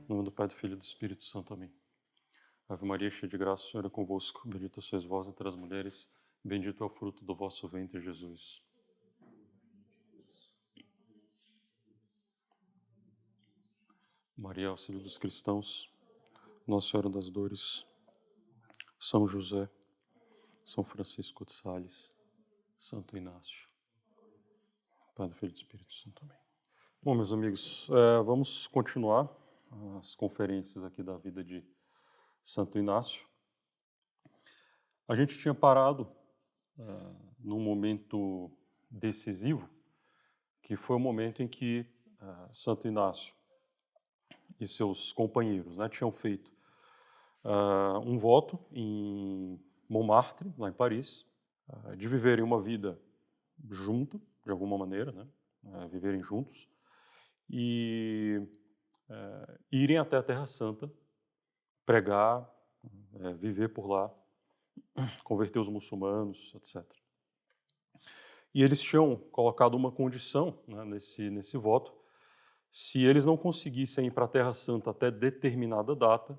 Em nome do Pai, do Filho e do Espírito Santo. Amém. Ave Maria, cheia de graça, o Senhor é convosco. Bendita sois vós entre as mulheres. Bendito é o fruto do vosso ventre, Jesus. Maria, auxílio dos cristãos. Nossa Senhora das Dores. São José. São Francisco de Sales. Santo Inácio. Pai, do Filho e do Espírito Santo. Amém. Bom, meus amigos, vamos continuar as conferências aqui da vida de Santo Inácio. A gente tinha parado num momento decisivo, que foi o momento em que Santo Inácio e seus companheiros tinham feito um voto em Montmartre, lá em Paris, de viverem uma vida junta, de alguma maneira, viverem juntos, e irem até a Terra Santa, pregar, viver por lá, converter os muçulmanos, etc. E eles tinham colocado uma condição nesse voto: se eles não conseguissem ir para a Terra Santa até determinada data,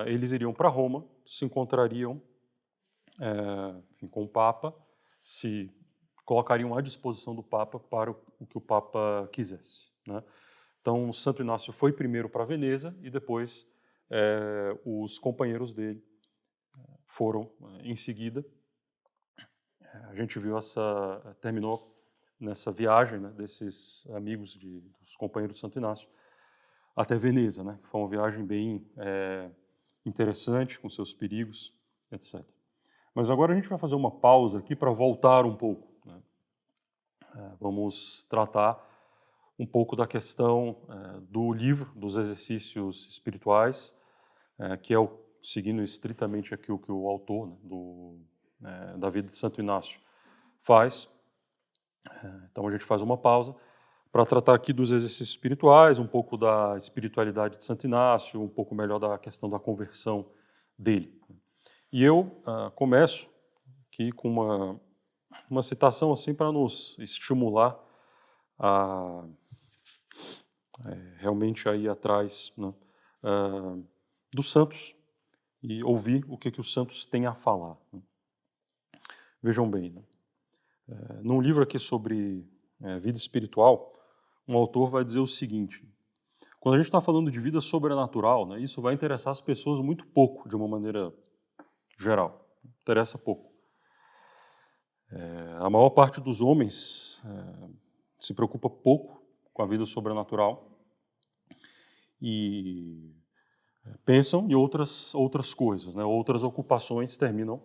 eles iriam para Roma, se encontrariam com o Papa, se colocariam à disposição do Papa para o que o Papa quisesse. Então, Santo Inácio foi primeiro para Veneza e depois os companheiros dele foram em seguida. A gente viu terminou nessa viagem desses amigos dos companheiros de Santo Inácio até Veneza, que foi uma viagem bem interessante, com seus perigos, etc. Mas agora a gente vai fazer uma pausa aqui para voltar um pouco. Vamos tratar um pouco da questão do livro dos exercícios espirituais, que é seguindo estritamente aqui o que o autor da vida de Santo Inácio faz. Então a gente faz uma pausa para tratar aqui dos exercícios espirituais, um pouco da espiritualidade de Santo Inácio, um pouco melhor da questão da conversão dele. E eu começo aqui com uma citação assim para nos estimular a realmente a ir atrás dos santos e ouvir o que os santos têm a falar. Vejam bem, num livro aqui sobre vida espiritual, um autor vai dizer o seguinte: quando a gente está falando de vida sobrenatural, isso vai interessar as pessoas muito pouco, de uma maneira geral. Interessa pouco. A maior parte dos homens se preocupa pouco com a vida sobrenatural e pensam em outras coisas, outras ocupações terminam,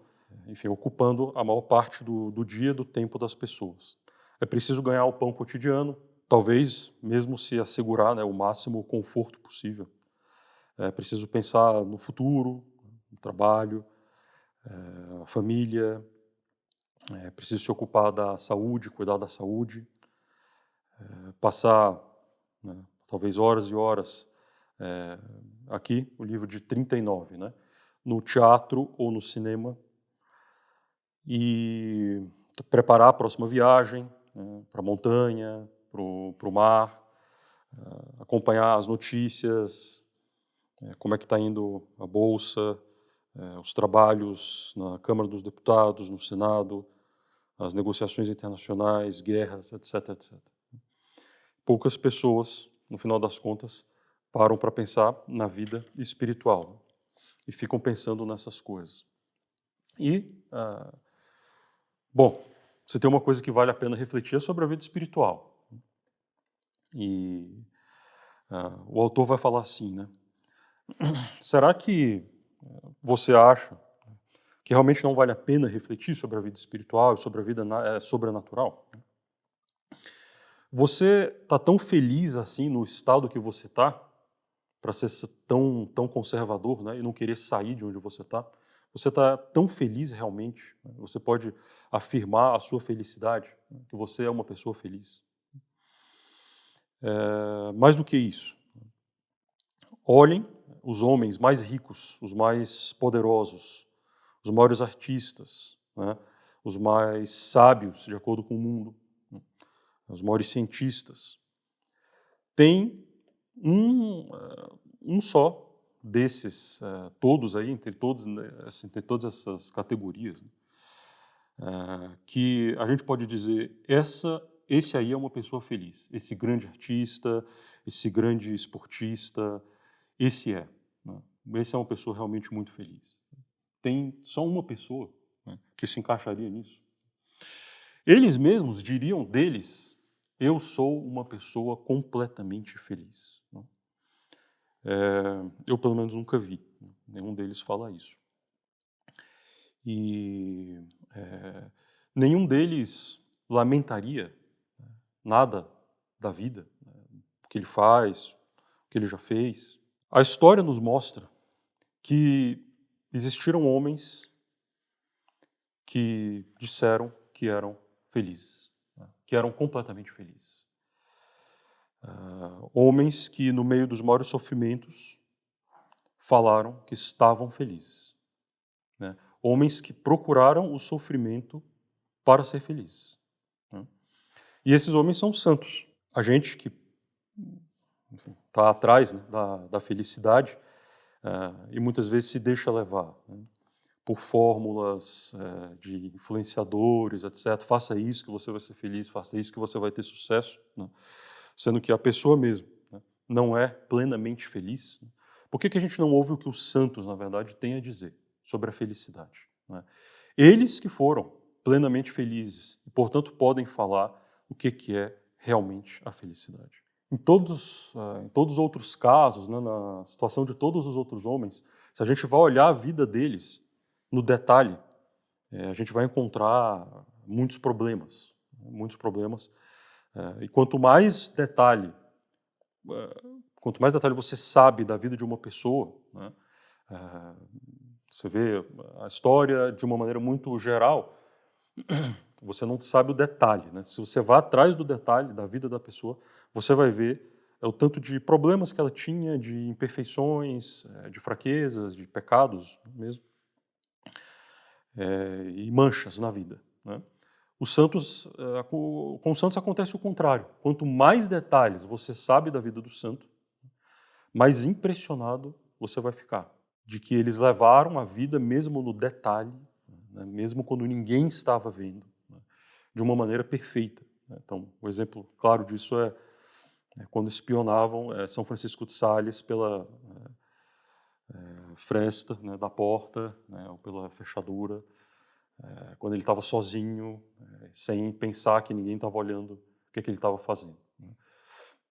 ocupando a maior parte do dia, do tempo das pessoas. É preciso ganhar o pão cotidiano, talvez mesmo se assegurar o máximo conforto possível. É preciso pensar no futuro, no trabalho, a família. É preciso se ocupar da saúde, cuidar da saúde, passar talvez horas e horas, aqui o livro de 39, no teatro ou no cinema, e preparar a próxima viagem para a montanha, para o mar, acompanhar as notícias, como é que está indo a Bolsa, os trabalhos na Câmara dos Deputados, no Senado, as negociações internacionais, guerras, etc, etc. Poucas pessoas, no final das contas, param para pensar na vida espiritual e ficam pensando nessas coisas. E, bom, se tem uma coisa que vale a pena refletir é sobre a vida espiritual. E o autor vai falar assim, será que você acha que realmente não vale a pena refletir sobre a vida espiritual e sobre a vida sobrenatural? Você está tão feliz assim no estado que você está, para ser tão conservador, e não querer sair de onde você está? Você está tão feliz realmente? Você pode afirmar a sua felicidade, que você é uma pessoa feliz? Mais do que isso, olhem os homens mais ricos, os mais poderosos, os maiores artistas, os mais sábios, de acordo com o mundo, os maiores cientistas. Tem um só desses, todos aí, entre todas essas categorias, né, que a gente pode dizer, esse aí é uma pessoa feliz, esse grande artista, esse grande esportista, esse é, né? Esse é uma pessoa realmente muito feliz. Tem só uma pessoa, né, que se encaixaria nisso. Eles mesmos diriam deles: eu sou uma pessoa completamente feliz, né? Eu, pelo menos, nunca vi, né, nenhum deles fala isso. E nenhum deles lamentaria, né, nada da vida, né, o que ele faz, o que ele já fez. A história nos mostra que existiram homens que disseram que eram felizes, né, que eram completamente felizes. Homens que, no meio dos maiores sofrimentos, falaram que estavam felizes, né? Homens que procuraram o sofrimento para ser felizes, né? E esses homens são santos. A gente que está atrás, né, da felicidade, e muitas vezes se deixa levar, né, por fórmulas de influenciadores, etc. Faça isso que você vai ser feliz, faça isso que você vai ter sucesso, né? Sendo que a pessoa mesmo, né, não é plenamente feliz. Né? Por que a gente não ouve o que os santos, na verdade, têm a dizer sobre a felicidade, né? Eles que foram plenamente felizes e, portanto, podem falar o que é realmente a felicidade. Em todos os outros casos, né, na situação de todos os outros homens, se a gente vai olhar a vida deles no detalhe, a gente vai encontrar muitos problemas, né, muitos problemas. E quanto mais detalhe você sabe da vida de uma pessoa, né, você vê a história de uma maneira muito geral, você não sabe o detalhe, né? Se você vai atrás do detalhe da vida da pessoa, você vai ver o tanto de problemas que ela tinha, de imperfeições, de fraquezas, de pecados mesmo, e manchas na vida, né? Com os santos acontece o contrário. Quanto mais detalhes você sabe da vida do santo, mais impressionado você vai ficar de que eles levaram a vida mesmo no detalhe, né, mesmo quando ninguém estava vendo, né, de uma maneira perfeita, né? Então, o exemplo claro disso é quando espionavam São Francisco de Sales pela fresta, né, da porta, né, ou pela fechadura, quando ele estava sozinho, sem pensar que ninguém estava olhando o que ele estava fazendo, né?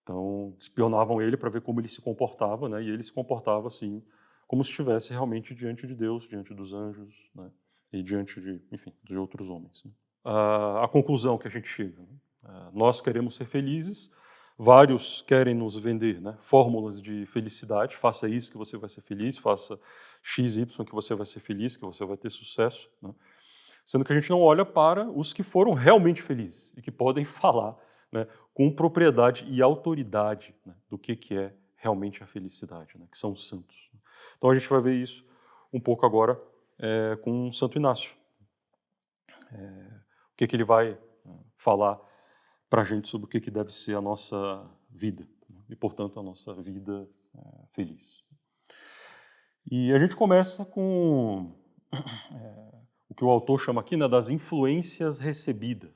Então, espionavam ele para ver como ele se comportava, né? E ele se comportava assim, como se estivesse realmente diante de Deus, diante dos anjos, né? E diante de, enfim, de outros homens, né? A conclusão que a gente chega, né? Nós queremos ser felizes, vários querem nos vender, né, fórmulas de felicidade, faça isso que você vai ser feliz, faça X, Y que você vai ser feliz, que você vai ter sucesso, né? Sendo que a gente não olha para os que foram realmente felizes e que podem falar, né, com propriedade e autoridade, né, do que é realmente a felicidade, né, que são os santos. Então a gente vai ver isso um pouco agora com Santo Inácio. O que ele vai falar para a gente sobre o que deve ser a nossa vida, né, e, portanto, a nossa vida feliz. E a gente começa com o que o autor chama aqui, né, das influências recebidas.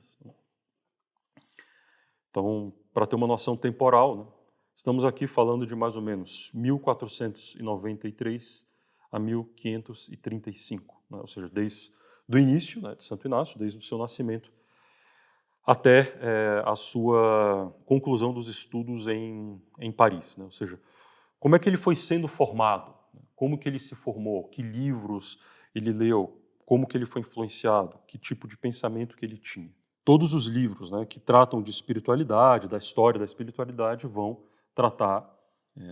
Então, para ter uma noção temporal, né, estamos aqui falando de mais ou menos 1493 a 1535, né, ou seja, desde o início, né, de Santo Inácio, desde o seu nascimento, até a sua conclusão dos estudos em Paris, né, ou seja, como é que ele foi sendo formado, né, como que ele se formou, que livros ele leu, como que ele foi influenciado, que tipo de pensamento que ele tinha. Todos os livros, né, que tratam de espiritualidade, da história da espiritualidade, vão tratar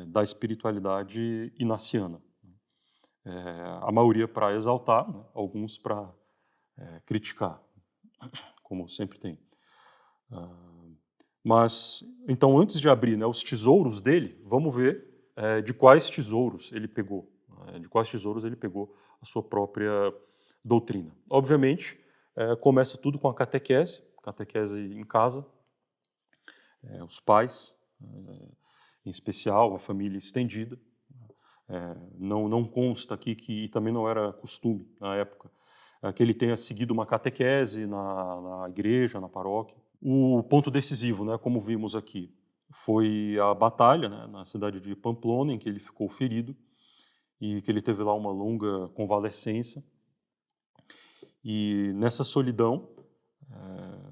da espiritualidade inaciana. A maioria para exaltar, né, alguns para criticar, como sempre tem. Mas, então, antes de abrir, né, os tesouros dele, vamos ver de quais tesouros ele pegou, a sua própria doutrina. Obviamente, começa tudo com a catequese em casa, os pais, em especial, a família estendida, Não consta aqui e também não era costume na época, que ele tenha seguido uma catequese na igreja, na paróquia. O ponto decisivo, né, como vimos aqui, foi a batalha, né, na cidade de Pamplona, em que ele ficou ferido e que ele teve lá uma longa convalescência. E nessa solidão,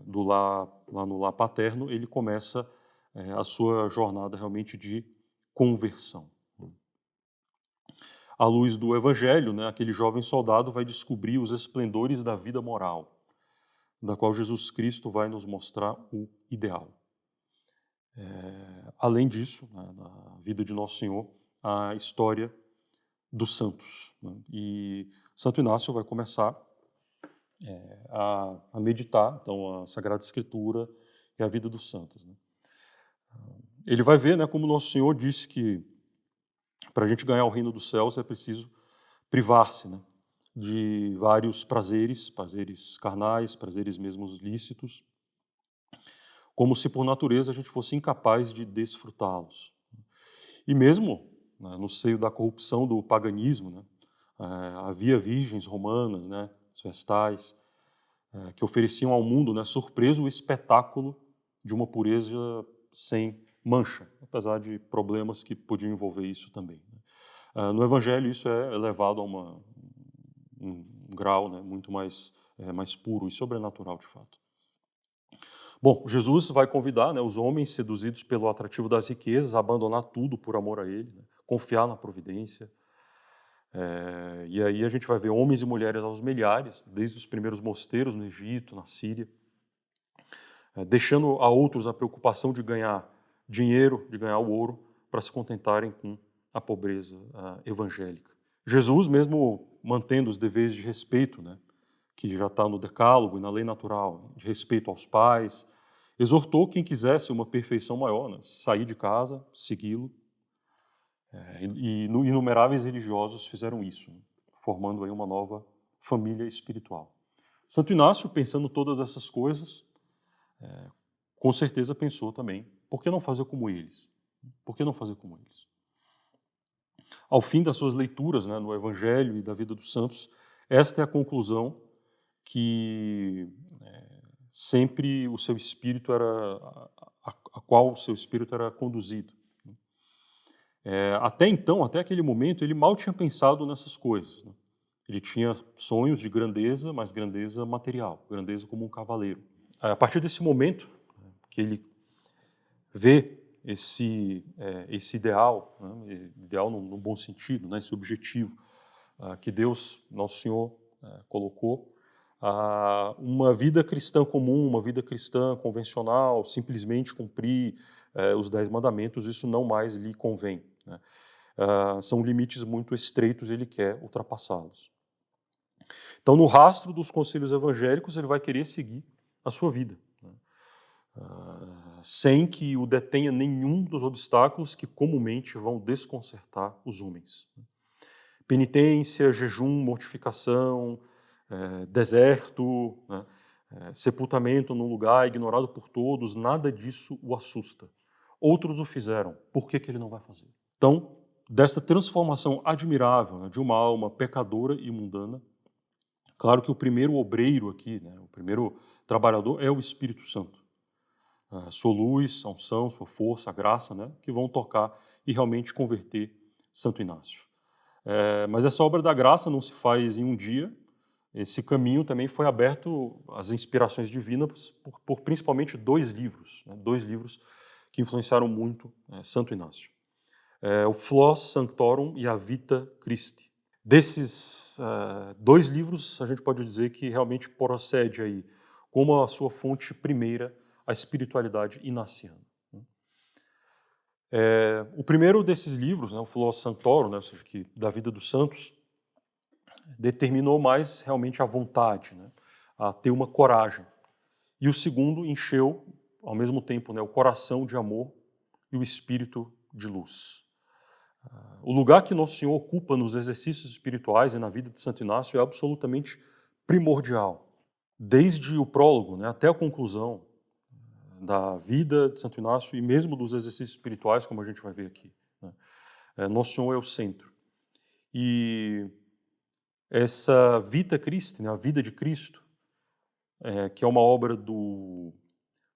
lá no lar paterno, ele começa a sua jornada realmente de conversão. À luz do Evangelho, né, aquele jovem soldado vai descobrir os esplendores da vida moral, da qual Jesus Cristo vai nos mostrar o ideal. Além disso, né, na vida de Nosso Senhor, a história dos santos, né? E Santo Inácio vai começar a meditar, então, a Sagrada Escritura e a vida dos santos, né? Ele vai ver, né, como Nosso Senhor disse que para a gente ganhar o reino dos céus é preciso privar-se, né, de vários prazeres carnais, prazeres mesmo lícitos, como se por natureza a gente fosse incapaz de desfrutá-los. E mesmo, né, no seio da corrupção do paganismo, né, havia virgens romanas, né, as vestais, que ofereciam ao mundo, né, surpreso o espetáculo de uma pureza sem mancha, apesar de problemas que podiam envolver isso também, né. No Evangelho isso é elevado a um grau, né, muito mais puro e sobrenatural de fato. Bom, Jesus vai convidar, né, os homens seduzidos pelo atrativo das riquezas a abandonar tudo por amor a Ele, né, confiar na providência. E aí a gente vai ver homens e mulheres aos milhares, desde os primeiros mosteiros no Egito, na Síria, deixando a outros a preocupação de ganhar dinheiro, de ganhar o ouro, para se contentarem com a pobreza evangélica. Jesus, mesmo mantendo os deveres de respeito, né, que já está no decálogo e na lei natural, de respeito aos pais, exortou quem quisesse uma perfeição maior, né, sair de casa, segui-lo, e inumeráveis religiosos fizeram isso, né, formando aí uma nova família espiritual. Santo Inácio, pensando todas essas coisas, com certeza pensou também, por que não fazer como eles? Por que não fazer como eles? Ao fim das suas leituras, né, no Evangelho e da vida dos santos, esta é a conclusão que sempre o seu espírito era, a qual o seu espírito era conduzido. Até então, até aquele momento, ele mal tinha pensado nessas coisas, né? Ele tinha sonhos de grandeza, mas grandeza material, grandeza como um cavaleiro. A partir desse momento, que ele vê esse ideal, né, ideal no bom sentido, né, esse objetivo que Deus, Nosso Senhor, colocou, uma vida cristã comum, uma vida cristã convencional, simplesmente cumprir os 10 mandamentos, isso não mais lhe convém, né? São limites muito estreitos e ele quer ultrapassá-los. Então, no rastro dos conselhos evangélicos, ele vai querer seguir a sua vida, né, sem que o detenha nenhum dos obstáculos que comumente vão desconcertar os homens. Penitência, jejum, mortificação, deserto, né, sepultamento num lugar ignorado por todos, nada disso o assusta. Outros o fizeram, por que ele não vai fazer? Então, desta transformação admirável, né, de uma alma pecadora e mundana, claro que o primeiro obreiro aqui, né, o primeiro trabalhador é o Espírito Santo. Sua luz, a unção, sua força, a graça, né, que vão tocar e realmente converter Santo Inácio. Mas essa obra da graça não se faz em um dia. Esse caminho também foi aberto às inspirações divinas por principalmente dois livros, né, dois livros que influenciaram muito Santo Inácio. O Flos Sanctorum e a Vita Christi. Desses dois livros, a gente pode dizer que realmente procede aí, como a sua fonte primeira, a espiritualidade inaciana. O primeiro desses livros, né, o Flos Sanctorum, né, ou seja, da vida dos santos, determinou mais realmente a vontade, né, a ter uma coragem. E o segundo encheu, ao mesmo tempo, né, o coração de amor e o espírito de luz. O lugar que Nosso Senhor ocupa nos exercícios espirituais e na vida de Santo Inácio é absolutamente primordial. Desde o prólogo, né, até a conclusão da vida de Santo Inácio e mesmo dos exercícios espirituais, como a gente vai ver aqui, né, Nosso Senhor é o centro. E essa Vita Christi, né, a vida de Cristo, que é uma obra do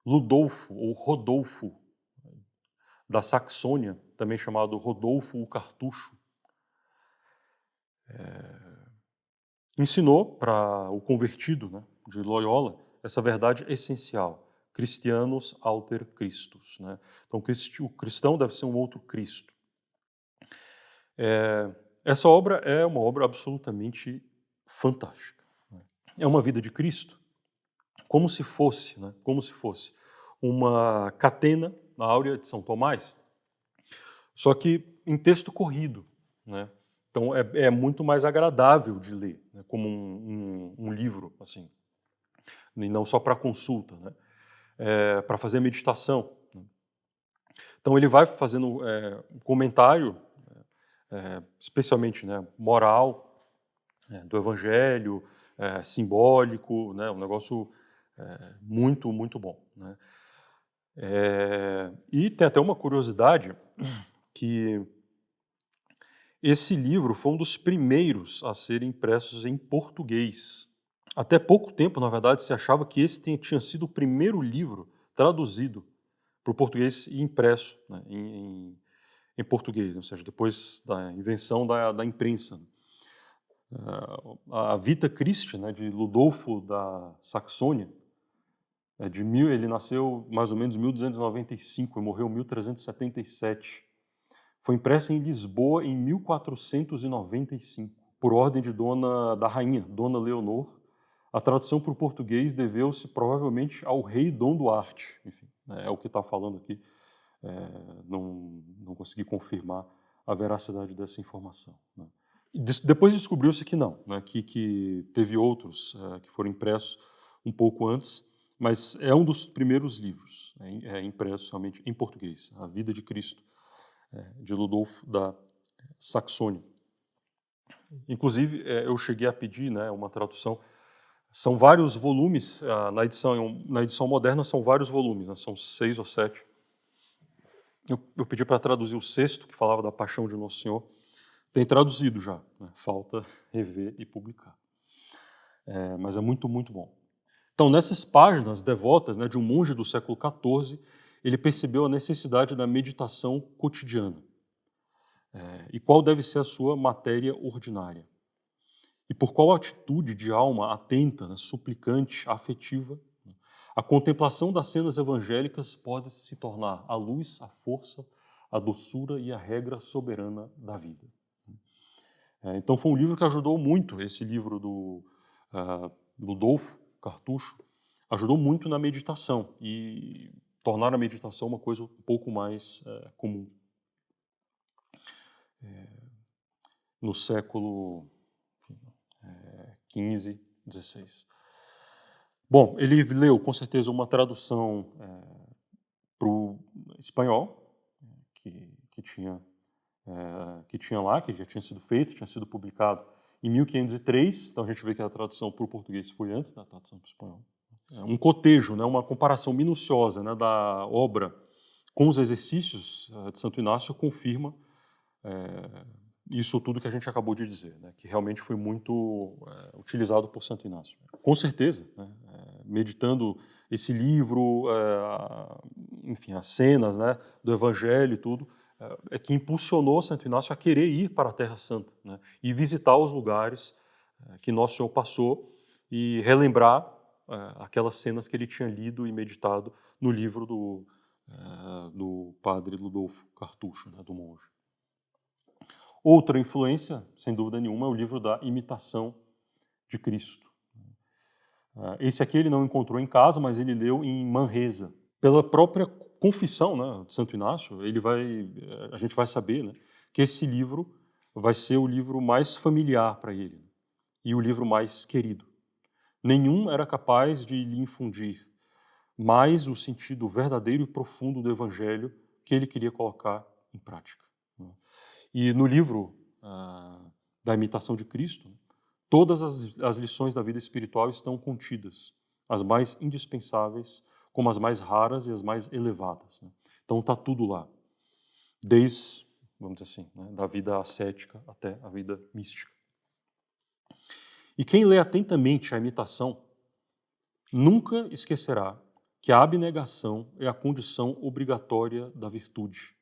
Ludolfo, ou Rodolfo, da Saxônia, também chamado Rodolfo o Cartucho, ensinou para o convertido, né, de Loyola essa verdade essencial: Christianus alter Christus. Né? Então, o cristão deve ser um outro Cristo. Essa obra é uma obra absolutamente fantástica. Né? É uma vida de Cristo, como se fosse uma catena na Áurea de São Tomás, só que em texto corrido, né? Então é muito mais agradável de ler, né? Como um livro, assim, e não só para consulta, né? Para fazer meditação. Né? Então ele vai fazendo um comentário, especialmente, né, moral, do Evangelho, simbólico, né? Um negócio muito, muito bom. Né? E tem até uma curiosidade que esse livro foi um dos primeiros a serem impressos em português. Até pouco tempo, na verdade, se achava que esse tinha sido o primeiro livro traduzido para o português e impresso, né, em português, ou seja, depois da invenção da imprensa. A Vita Christi, né, de Ludolfo da Saxônia, ele nasceu mais ou menos em 1295 e morreu em 1377. Foi impressa em Lisboa em 1495, por ordem da rainha, Dona Leonor. A tradução para o português deveu-se provavelmente ao rei Dom Duarte. Enfim, é o que está falando aqui. Não consegui confirmar a veracidade dessa informação. Né? Depois descobriu-se que não, né? que teve outros que foram impressos um pouco antes, mas é um dos primeiros livros impressos somente em português, A Vida de Cristo, de Ludolfo da Saxônia. Inclusive, eu cheguei a pedir, né, uma tradução. São vários volumes, na edição moderna são vários volumes, né, são 6 ou 7. Eu pedi para traduzir o 6º, que falava da paixão de Nosso Senhor. Tem traduzido já, né, falta rever e publicar. Mas é muito, muito bom. Então, nessas páginas devotas, né, de um monge do século XIV, ele percebeu a necessidade da meditação cotidiana. E qual deve ser a sua matéria ordinária. E por qual atitude de alma atenta, né, suplicante, afetiva, né, a contemplação das cenas evangélicas pode se tornar a luz, a força, a doçura e a regra soberana da vida. Então foi um livro que ajudou muito, esse livro do Ludolfo Cartucho, ajudou muito na meditação e tornar a meditação uma coisa um pouco mais comum. No século XV, XVI. Bom, ele leu com certeza uma tradução para o espanhol, que tinha lá, que já tinha sido feito, tinha sido publicado em 1503, então a gente vê que a tradução para o português foi antes da tradução para o espanhol. Um cotejo, né, uma comparação minuciosa, né, da obra com os exercícios de Santo Inácio confirma isso tudo que a gente acabou de dizer, né, que realmente foi muito utilizado por Santo Inácio. Com certeza, né, meditando esse livro, enfim, as cenas, né, do Evangelho e tudo, que impulsionou Santo Inácio a querer ir para a Terra Santa, né, e visitar os lugares que Nosso Senhor passou e relembrar aquelas cenas que ele tinha lido e meditado no livro do padre Ludolfo Cartucho, né, do monge. Outra influência, sem dúvida nenhuma, é o livro da Imitação de Cristo. Esse aqui ele não encontrou em casa, mas ele leu em Manresa. Pela própria confissão, né, de Santo Inácio, a gente vai saber, né, que esse livro vai ser o livro mais familiar para ele e o livro mais querido. Nenhum era capaz de lhe infundir mais o sentido verdadeiro e profundo do Evangelho que ele queria colocar em prática. E no livro da Imitação de Cristo, todas as lições da vida espiritual estão contidas, as mais indispensáveis, como as mais raras e as mais elevadas. Né? Então está tudo lá, desde vamos dizer assim, né? Da vida ascética até a vida mística. E quem lê atentamente a imitação nunca esquecerá que a abnegação é a condição obrigatória da virtude,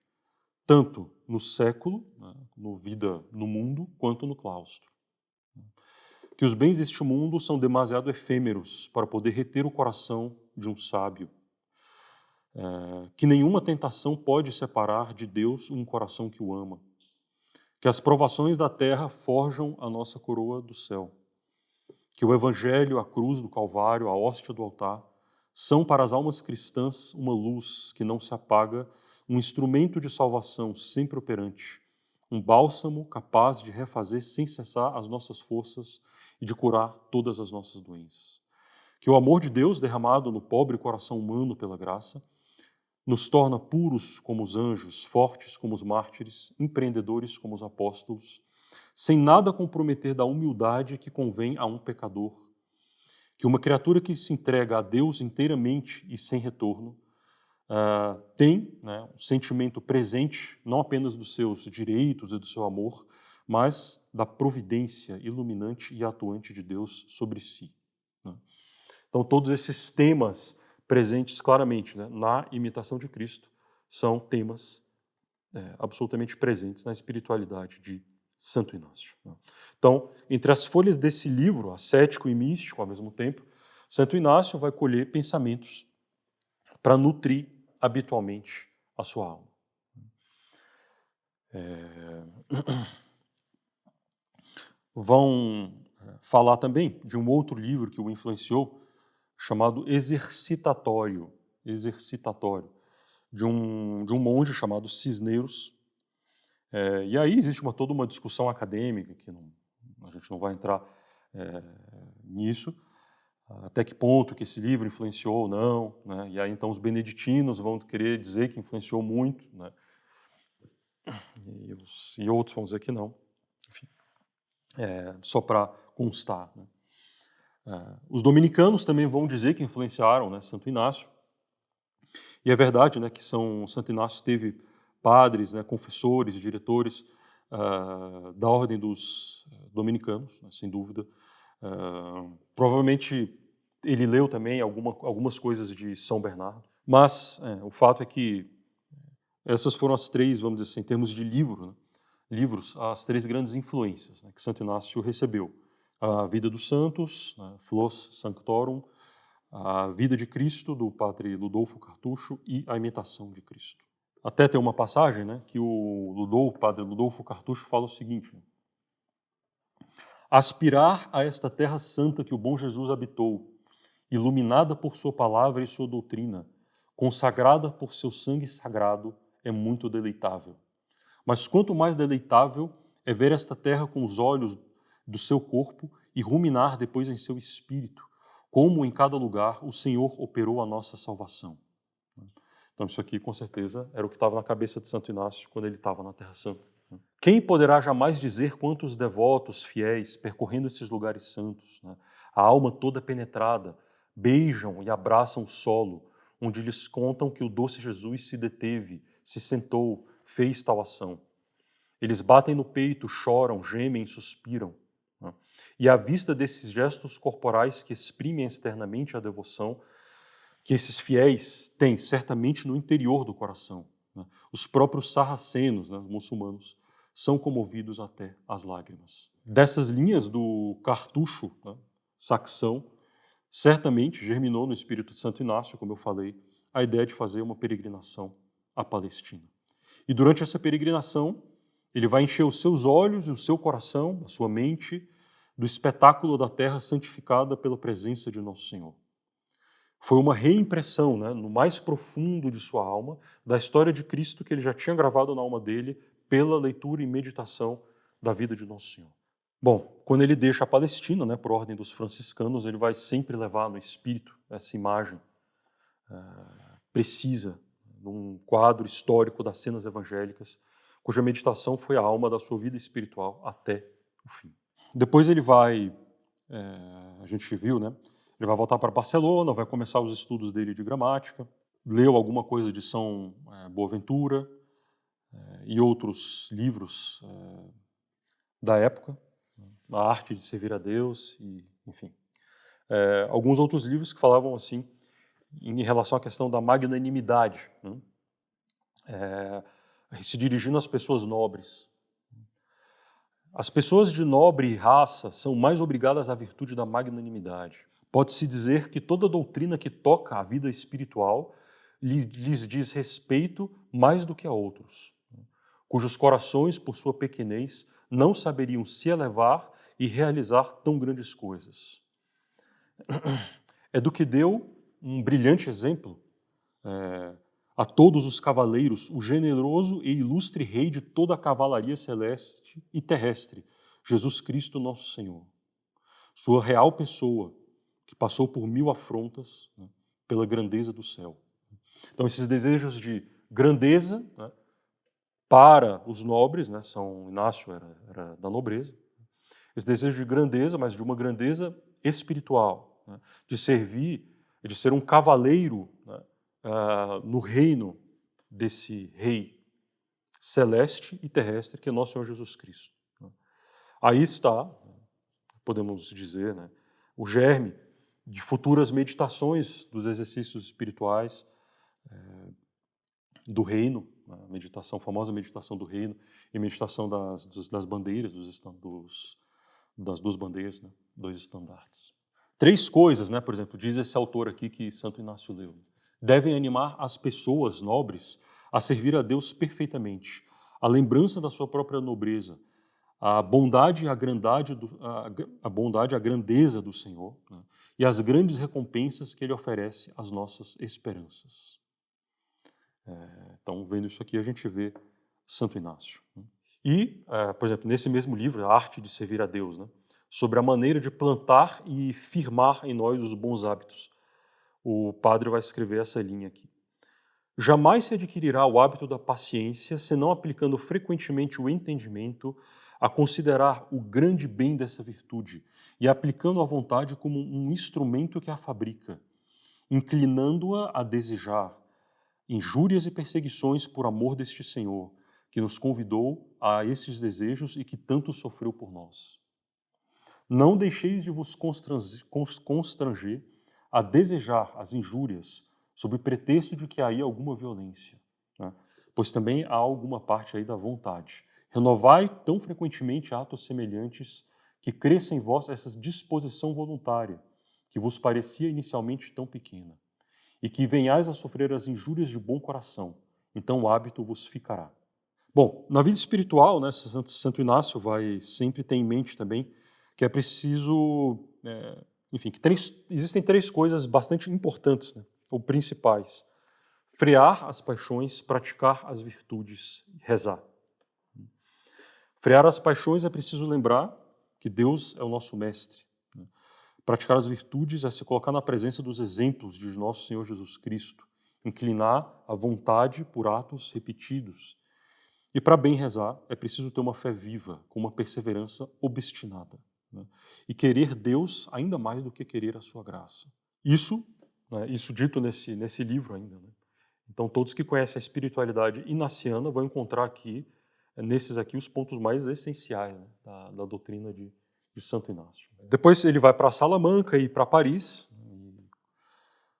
tanto no século, né, no vida no mundo, quanto no claustro. Que os bens deste mundo são demasiado efêmeros para poder reter o coração de um sábio. Que nenhuma tentação pode separar de Deus um coração que o ama. Que as provações da terra forjam a nossa coroa do céu. Que o Evangelho, a cruz do Calvário, a hóstia do altar, são para as almas cristãs uma luz que não se apaga, um instrumento de salvação sempre operante, um bálsamo capaz de refazer sem cessar as nossas forças e de curar todas as nossas doenças. Que o amor de Deus derramado no pobre coração humano pela graça nos torna puros como os anjos, fortes como os mártires, empreendedores como os apóstolos, sem nada comprometer da humildade que convém a um pecador. Que uma criatura que se entrega a Deus inteiramente e sem retorno tem, né, um sentimento presente, não apenas dos seus direitos e do seu amor, mas da providência iluminante e atuante de Deus sobre si. Né? Então, todos esses temas presentes claramente, né, na imitação de Cristo são temas absolutamente presentes na espiritualidade de Santo Inácio. Né? Então, entre as folhas desse livro, ascético e místico ao mesmo tempo, Santo Inácio vai colher pensamentos para nutrir habitualmente a sua alma. Vão falar também de um outro livro que o influenciou, chamado Exercitatório, de um monge chamado Cisneros. E aí existe toda uma discussão acadêmica, que a gente não vai entrar nisso, até que ponto que esse livro influenciou ou não, né? E aí então os beneditinos vão querer dizer que influenciou muito, né? E outros vão dizer que não. Enfim, só para constar. Né? Os dominicanos também vão dizer que influenciaram, né, Santo Inácio. E é verdade, né, que Santo Inácio teve padres, né, confessores e diretores da ordem dos dominicanos, né, sem dúvida. Provavelmente ele leu também algumas coisas de São Bernardo, mas o fato é que essas foram as três, vamos dizer assim, em termos de livros, as três grandes influências, né, que Santo Inácio recebeu. A Vida dos Santos, né, Flos Sanctorum, a Vida de Cristo, do padre Ludolfo Cartucho, e a Imitação de Cristo. Até tem uma passagem, né, que o padre Ludolfo Cartucho fala o seguinte: aspirar a esta terra santa que o bom Jesus habitou, iluminada por sua palavra e sua doutrina, consagrada por seu sangue sagrado, é muito deleitável. Mas quanto mais deleitável é ver esta terra com os olhos do seu corpo e ruminar depois em seu espírito, como em cada lugar o Senhor operou a nossa salvação. Então isso aqui, com certeza, era o que estava na cabeça de Santo Inácio quando ele estava na Terra Santa. Quem poderá jamais dizer quantos devotos fiéis, percorrendo esses lugares santos, né, a alma toda penetrada, beijam e abraçam o solo, onde lhes contam que o doce Jesus se deteve, se sentou, fez tal ação. Eles batem no peito, choram, gemem, suspiram. Né? E à vista desses gestos corporais que exprimem externamente a devoção, que esses fiéis têm certamente no interior do coração, né? Os próprios sarracenos, né, muçulmanos, são comovidos até às lágrimas. Dessas linhas do cartucho, né, saxão, certamente germinou no espírito de Santo Inácio, como eu falei, a ideia de fazer uma peregrinação à Palestina. E durante essa peregrinação, ele vai encher os seus olhos e o seu coração, a sua mente, do espetáculo da terra santificada pela presença de Nosso Senhor. Foi uma reimpressão, né, no mais profundo de sua alma, da história de Cristo que ele já tinha gravado na alma dele pela leitura e meditação da vida de Nosso Senhor. Bom, quando ele deixa a Palestina, né, por ordem dos franciscanos, ele vai sempre levar no espírito essa imagem precisa, num quadro histórico das cenas evangélicas, cuja meditação foi a alma da sua vida espiritual até o fim. Depois ele vai, a gente viu, né? Ele vai voltar para Barcelona, vai começar os estudos dele de gramática, leu alguma coisa de São Boaventura, e outros livros da época, A Arte de Servir a Deus, e, enfim. Alguns outros livros que falavam assim, em relação à questão da magnanimidade, né? Se dirigindo às pessoas nobres. As pessoas de nobre raça são mais obrigadas à virtude da magnanimidade. Pode-se dizer que toda doutrina que toca a vida espiritual lhes diz respeito mais do que a outros, cujos corações, por sua pequenez, não saberiam se elevar e realizar tão grandes coisas. É do que deu um brilhante exemplo a todos os cavaleiros, o generoso e ilustre rei de toda a cavalaria celeste e terrestre, Jesus Cristo nosso Senhor. Sua real pessoa, que passou por 1000 afrontas, né, pela grandeza do céu. Então, esses desejos de grandeza, né, para os nobres, né, São Inácio era da nobreza, esse desejo de grandeza, mas de uma grandeza espiritual, né, de servir, de ser um cavaleiro, né, no reino desse rei celeste e terrestre que é nosso Senhor Jesus Cristo. Aí está, podemos dizer, né, o germe de futuras meditações dos exercícios espirituais do reino, a meditação, a famosa meditação do reino e meditação das bandeiras, das duas bandeiras, né, dois estandartes. 3 coisas, né, por exemplo, diz esse autor aqui que Santo Inácio leu, devem animar as pessoas nobres a servir a Deus perfeitamente, a lembrança da sua própria nobreza, a bondade e a bondade e a grandeza do Senhor, né, e as grandes recompensas que Ele oferece às nossas esperanças. Então, vendo isso aqui, a gente vê Santo Inácio. E, por exemplo, nesse mesmo livro, A Arte de Servir a Deus, né, sobre a maneira de plantar e firmar em nós os bons hábitos, o padre vai escrever essa linha aqui. Jamais se adquirirá o hábito da paciência senão aplicando frequentemente o entendimento a considerar o grande bem dessa virtude e aplicando a vontade como um instrumento que a fabrica, inclinando-a a desejar injúrias e perseguições por amor deste Senhor, que nos convidou a esses desejos e que tanto sofreu por nós. Não deixeis de vos constranger a desejar as injúrias sob pretexto de que há aí alguma violência, né? Pois também há alguma parte aí da vontade. Renovai tão frequentemente atos semelhantes que cresça em vós essa disposição voluntária, que vos parecia inicialmente tão pequena, e que venhais a sofrer as injúrias de bom coração, então o hábito vos ficará. Bom, na vida espiritual, né, Santo Inácio vai sempre ter em mente também que é preciso, enfim, que existem 3 coisas bastante importantes, né, ou principais: frear as paixões, praticar as virtudes e rezar. Frear as paixões é preciso lembrar que Deus é o nosso mestre. Né? Praticar as virtudes é se colocar na presença dos exemplos de nosso Senhor Jesus Cristo, inclinar a vontade por atos repetidos. E para bem rezar, é preciso ter uma fé viva, com uma perseverança obstinada, né? E querer Deus ainda mais do que querer a sua graça. Isso, né, isso dito nesse livro ainda, né? Então, todos que conhecem a espiritualidade inaciana vão encontrar aqui, nesses aqui, os pontos mais essenciais, né, da doutrina de Santo Inácio. Depois ele vai para Salamanca e para Paris, e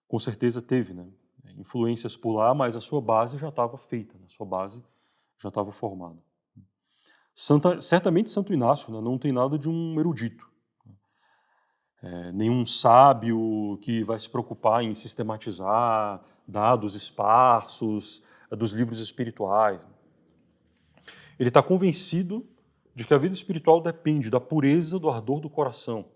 com certeza teve, né, influências por lá, mas a sua base já estava feita, né, a sua base já estava formada. Certamente Santo Inácio, né, não tem nada de um erudito, nenhum sábio que vai se preocupar em sistematizar dados esparsos dos livros espirituais. Ele está convencido de que a vida espiritual depende da pureza do ardor do coração,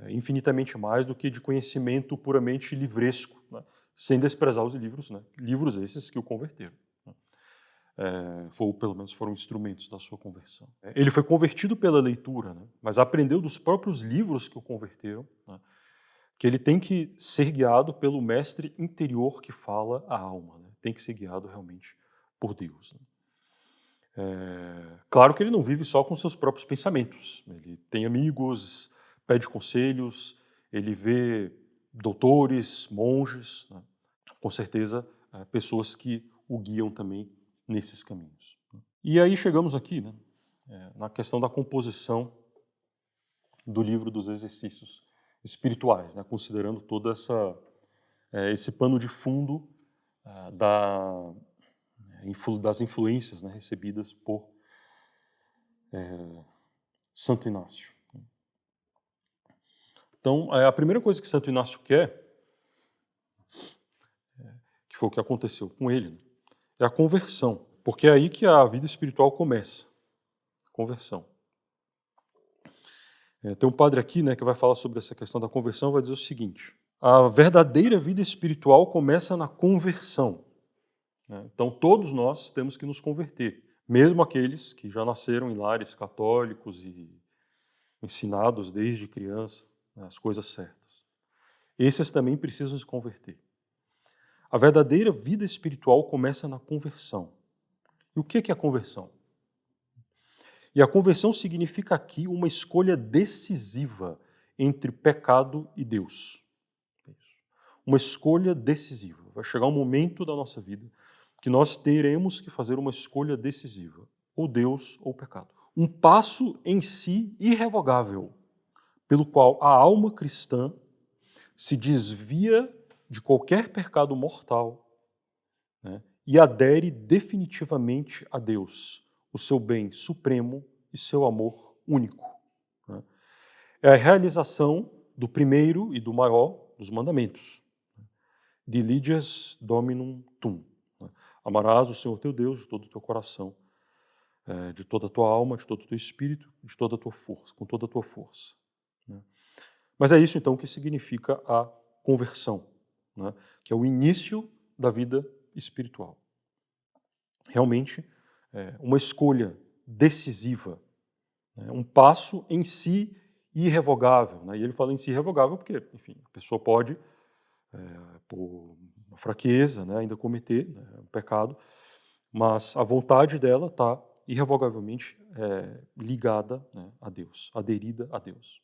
infinitamente mais do que de conhecimento puramente livresco, né, sem desprezar os livros, né, livros esses que o converteram. Ou pelo menos foram instrumentos da sua conversão. Ele foi convertido pela leitura, né, mas aprendeu dos próprios livros que o converteram, né, que ele tem que ser guiado pelo mestre interior que fala a alma, né, tem que ser guiado realmente por Deus. Né. Claro que ele não vive só com seus próprios pensamentos, ele tem amigos, pede conselhos, ele vê doutores, monges, né, com certeza pessoas que o guiam também nesses caminhos. E aí chegamos aqui, né, na questão da composição do livro dos exercícios espirituais, né, considerando todo esse pano de fundo das influências, né, recebidas por Santo Inácio. Então, a primeira coisa que Santo Inácio quer, que foi o que aconteceu com ele, é a conversão, porque é aí que a vida espiritual começa. Conversão. Tem um padre aqui, né, que vai falar sobre essa questão da conversão, vai dizer o seguinte: a verdadeira vida espiritual começa na conversão. Né? Então, todos nós temos que nos converter, mesmo aqueles que já nasceram em lares católicos e ensinados desde criança, né, as coisas certas. Esses também precisam se converter. A verdadeira vida espiritual começa na conversão. E o que é a conversão? E a conversão significa aqui uma escolha decisiva entre pecado e Deus. Uma escolha decisiva. Vai chegar um momento da nossa vida que nós teremos que fazer uma escolha decisiva, ou Deus ou pecado. Um passo em si irrevogável, pelo qual a alma cristã se desvia de qualquer pecado mortal, né, e adere definitivamente a Deus, o seu bem supremo e seu amor único. Né. É a realização do primeiro e do maior dos mandamentos. Diliges Dominum Tum. Amarás o Senhor teu Deus de todo o teu coração, de toda a tua alma, de todo o teu espírito, de toda a tua força, com toda a tua força. Mas é isso então que significa a conversão, né, que é o início da vida espiritual. Realmente, uma escolha decisiva, né, um passo em si irrevogável. Né, e ele fala em si irrevogável porque, enfim, a pessoa pode, por uma fraqueza, né, ainda cometer, né, um pecado, mas a vontade dela está irrevogavelmente ligada, né, a Deus, aderida a Deus.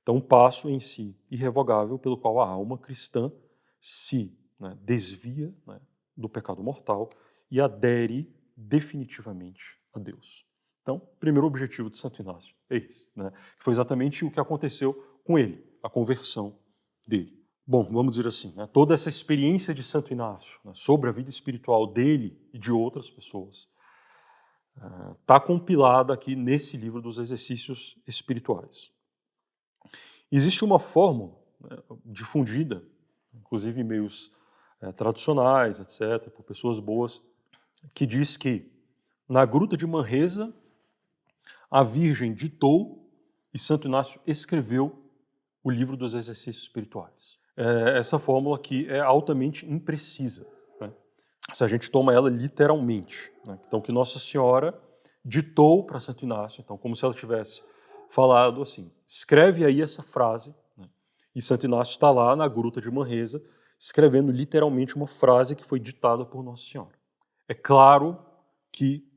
Então, um passo em si irrevogável pelo qual a alma cristã se, né, desvia, né, do pecado mortal e adere definitivamente a Deus. Então, o primeiro objetivo de Santo Inácio é esse, né, que foi exatamente o que aconteceu com ele, a conversão dele. Bom, vamos dizer assim, né, toda essa experiência de Santo Inácio, né, sobre a vida espiritual dele e de outras pessoas está compilada aqui nesse livro dos exercícios espirituais. Existe uma fórmula, né, difundida, inclusive em meios tradicionais, etc., por pessoas boas, que diz que na Gruta de Manresa a Virgem ditou e Santo Inácio escreveu o livro dos exercícios espirituais. Essa fórmula aqui é altamente imprecisa, né, se a gente toma ela literalmente. Né? Então, que Nossa Senhora ditou para Santo Inácio, então, como se ela tivesse falado assim: escreve aí essa frase, né? E Santo Inácio está lá na Gruta de Manresa, escrevendo literalmente uma frase que foi ditada por Nossa Senhora. É claro que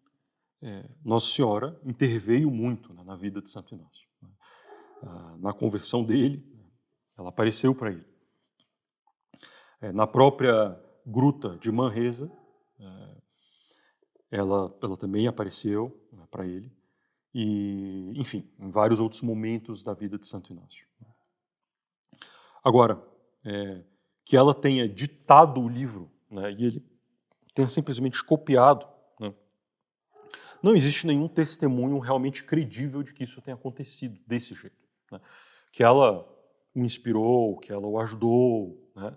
Nossa Senhora interveio muito, né, na vida de Santo Inácio. Né? Na conversão dele, ela apareceu para ele. Na própria Gruta de Manresa, ela também apareceu, né, para ele. E, enfim, em vários outros momentos da vida de Santo Inácio. Agora, que ela tenha ditado o livro, né, e ele tenha simplesmente copiado, né, não existe nenhum testemunho realmente credível de que isso tenha acontecido desse jeito. Né, que ela o inspirou, que ela o ajudou, né,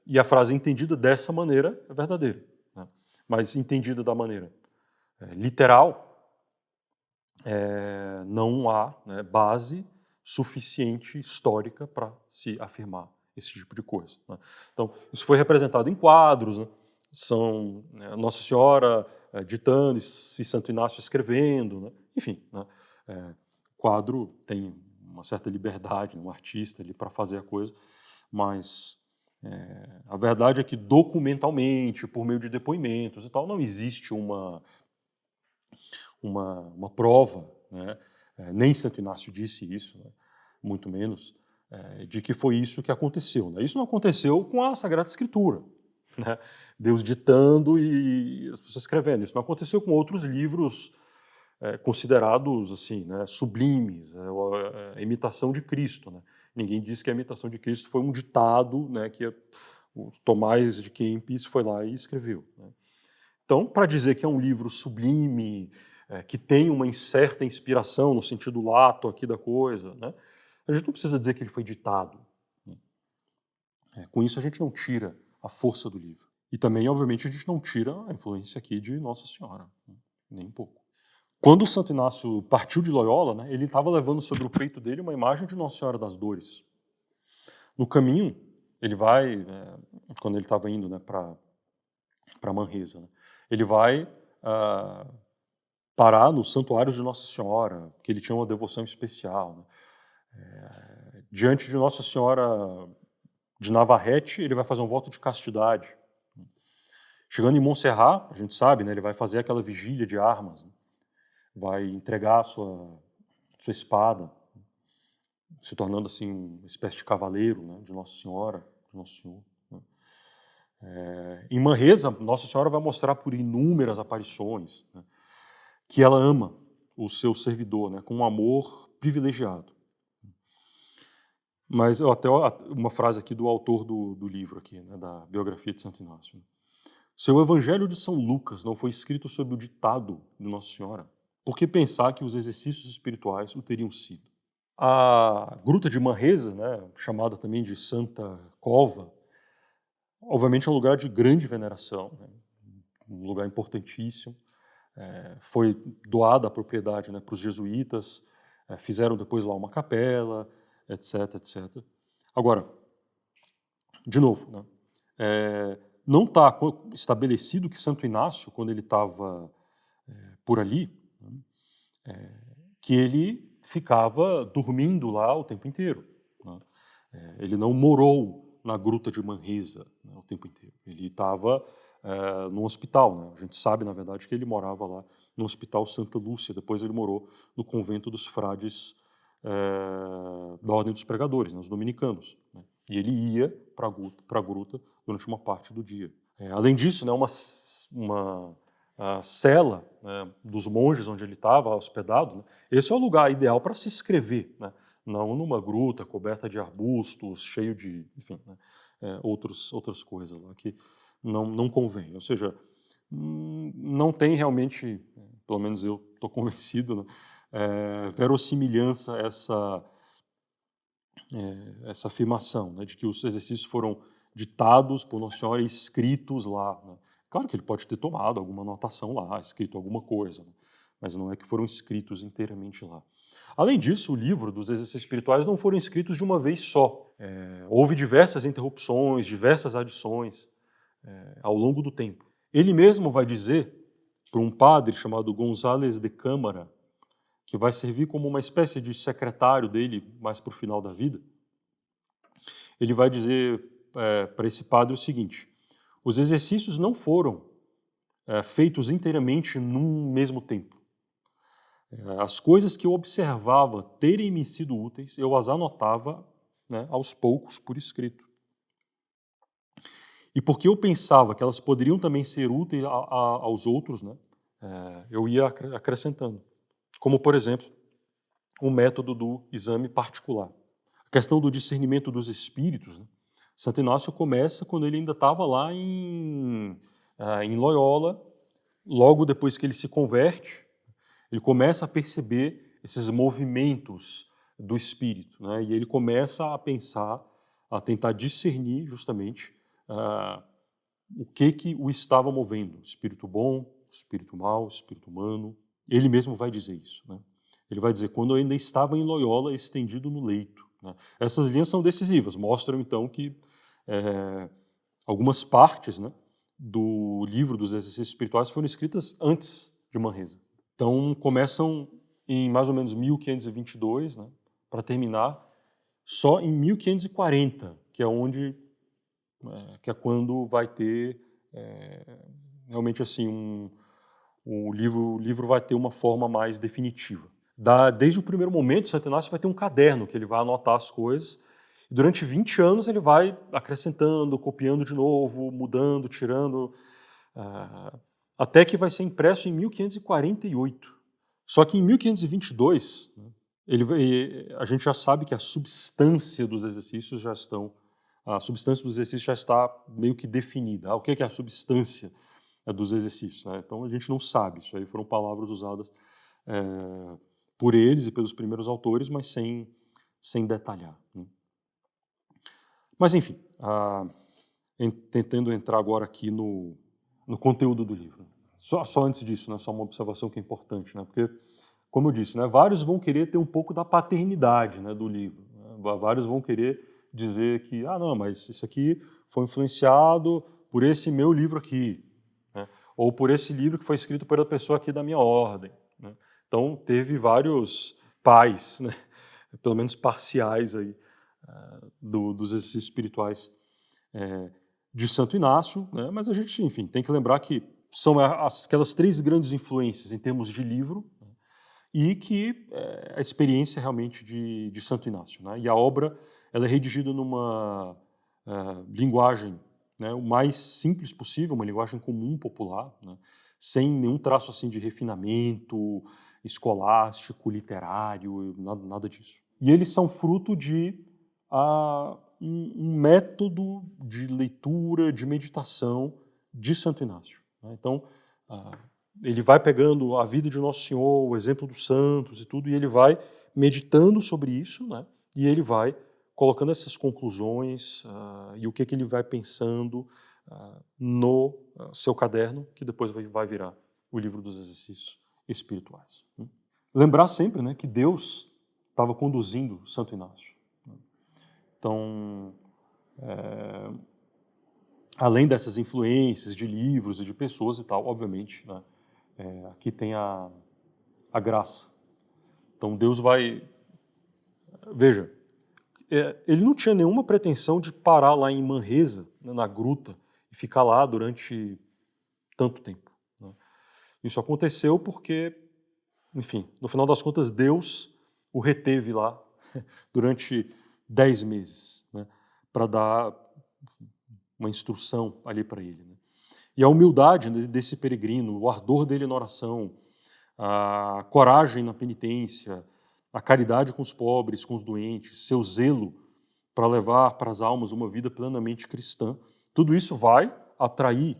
e a frase entendida dessa maneira é verdadeira. Né, mas entendida da maneira literal, não há, né, base suficiente histórica para se afirmar esse tipo de coisa. Né. Então, isso foi representado em quadros, né, são, né, Nossa Senhora ditando e Santo Inácio escrevendo, né, enfim. Né, quadro tem uma certa liberdade, um artista ali para fazer a coisa, mas a verdade é que documentalmente, por meio de depoimentos e tal, não existe uma prova, né, nem Santo Inácio disse isso, né, muito menos, de que foi isso que aconteceu. Né. Isso não aconteceu com a Sagrada Escritura. né? Deus ditando e as pessoas escrevendo. Isso não aconteceu com outros livros considerados assim, né, sublimes, a imitação de Cristo, né? Ninguém diz que a imitação de Cristo foi um ditado, né, que o Tomás de Kempis foi lá e escreveu, né? Então, para dizer que é um livro sublime, que tem uma certa inspiração no sentido lato aqui da coisa, né, a gente não precisa dizer que ele foi ditado, né? Com isso, a gente não tira a força do livro. E também, obviamente, a gente não tira a influência aqui de Nossa Senhora, né? Nem um pouco. Quando o Santo Inácio partiu de Loyola, né, ele estava levando sobre o peito dele uma imagem de Nossa Senhora das Dores. No caminho, ele vai, quando ele estava indo, né, para Manresa, né, ele vai parar no santuário de Nossa Senhora, que ele tinha uma devoção especial, né. Diante de Nossa Senhora de Navarrete, ele vai fazer um voto de castidade. Chegando em Montserrat, a gente sabe, né, ele vai fazer aquela vigília de armas, né, vai entregar a sua espada, se tornando assim uma espécie de cavaleiro, né, de Nossa Senhora, de Nosso Senhor, né. Em Manresa, Nossa Senhora vai mostrar por inúmeras aparições, né, que ela ama o seu servidor, né, com um amor privilegiado. Mas até uma frase aqui do autor do livro aqui, né, da biografia de Santo Inácio. Seu Evangelho de São Lucas não foi escrito sob o ditado de Nossa Senhora, por que pensar que os exercícios espirituais o teriam sido? A Gruta de Manresa, né, chamada também de Santa Cova, obviamente é um lugar de grande veneração, né, um lugar importantíssimo. Foi doada a propriedade, né, para os jesuítas, fizeram depois lá uma capela, etc, etc. Agora, de novo, né, não está estabelecido que Santo Inácio, quando ele estava por ali, né, que ele ficava dormindo lá o tempo inteiro, né? Ele não morou na Gruta de Manresa, né, o tempo inteiro. Ele estava no hospital, né? A gente sabe, na verdade, que ele morava lá no Hospital Santa Lúcia. Depois ele morou no convento dos frades da Ordem dos Pregadores, né, os dominicanos, né? E ele ia para a gruta durante uma parte do dia. Além disso, né, uma a cela, né, dos monges onde ele estava hospedado, né, esse é o lugar ideal para se escrever, né, não numa gruta coberta de arbustos, cheio de, enfim, né, outras coisas lá que não convém. Ou seja, não tem realmente, pelo menos eu estou convencido, né, verossimilhança essa afirmação, né, de que os exercícios foram ditados por Nossa Senhora e escritos lá, né. Claro que ele pode ter tomado alguma anotação lá, escrito alguma coisa, né, mas não é que foram escritos inteiramente lá. Além disso, o livro dos exercícios espirituais não foram escritos de uma vez só. Houve diversas interrupções, diversas adições ao longo do tempo. Ele mesmo vai dizer para um padre chamado González de Câmara, que vai servir como uma espécie de secretário dele mais para o final da vida. Ele vai dizer para esse padre o seguinte: os exercícios não foram feitos inteiramente num mesmo tempo. As coisas que eu observava terem me sido úteis, eu as anotava, né, aos poucos por escrito. E porque eu pensava que elas poderiam também ser úteis aos outros, né, eu ia acrescentando. Como, por exemplo, o método do exame particular. A questão do discernimento dos espíritos, né? Santo Inácio começa quando ele ainda estava lá em Loyola. Logo depois que ele se converte, ele começa a perceber esses movimentos do espírito, né? E ele começa a pensar, a tentar discernir justamente o que o estava movendo, espírito bom, espírito mau, espírito humano. Ele mesmo vai dizer isso, né? Ele vai dizer, quando eu ainda estava em Loyola, estendido no leito, né? Essas linhas são decisivas, mostram então que algumas partes, né, do livro dos exercícios espirituais foram escritas antes de Manresa. Então, começam em mais ou menos 1522, né, para terminar só em 1540, que é onde que é quando vai ter realmente assim o livro vai ter uma forma mais definitiva. Desde o primeiro momento, Santo Inácio vai ter um caderno que ele vai anotar as coisas E durante 20 anos ele vai acrescentando, copiando de novo, mudando, tirando, até que vai ser impresso em 1548. Só que em 1522, a gente já sabe que a substância dos exercícios já está meio que definida. O que é a substância dos exercícios? Né? Então a gente não sabe. Isso aí foram palavras usadas por eles e pelos primeiros autores, mas sem detalhar. Né? Mas enfim, tentando entrar agora aqui no conteúdo do livro. Só antes disso, né, só uma observação que é importante, né, porque, como eu disse, né, vários vão querer ter um pouco da paternidade, né, do livro. Né, vários vão querer dizer que, não, mas isso aqui foi influenciado por esse meu livro aqui, né, ou por esse livro que foi escrito pela pessoa aqui da minha ordem. Né. Então, teve vários pais, né, pelo menos parciais aí, dos exercícios espirituais de Santo Inácio, né? Mas a gente, enfim, tem que lembrar que são aquelas 3 grandes influências em termos de livro, né? E que a experiência realmente de Santo Inácio. Né? E a obra ela é redigida numa linguagem, né, o mais simples possível, uma linguagem comum, popular, né, sem nenhum traço assim de refinamento escolástico, literário, nada disso. E eles são fruto de um método de leitura, de meditação de Santo Inácio. Né? Então, ele vai pegando a vida de Nosso Senhor, o exemplo dos santos e tudo, e ele vai meditando sobre isso, né? E ele vai colocando essas conclusões e o que ele vai pensando no seu caderno, que depois vai virar o livro dos exercícios espirituais. Né? Lembrar sempre, né, que Deus estava conduzindo Santo Inácio. Então, além dessas influências de livros e de pessoas e tal, obviamente, né, aqui tem a graça. Então Deus vai... Veja, ele não tinha nenhuma pretensão de parar lá em Manresa, né, na gruta, e ficar lá durante tanto tempo. Né? Isso aconteceu porque, enfim, no final das contas, Deus o reteve lá durante 10 meses, né, para dar uma instrução ali para ele. Né? E a humildade desse peregrino, o ardor dele na oração, a coragem na penitência, a caridade com os pobres, com os doentes, seu zelo para levar para as almas uma vida plenamente cristã, tudo isso vai atrair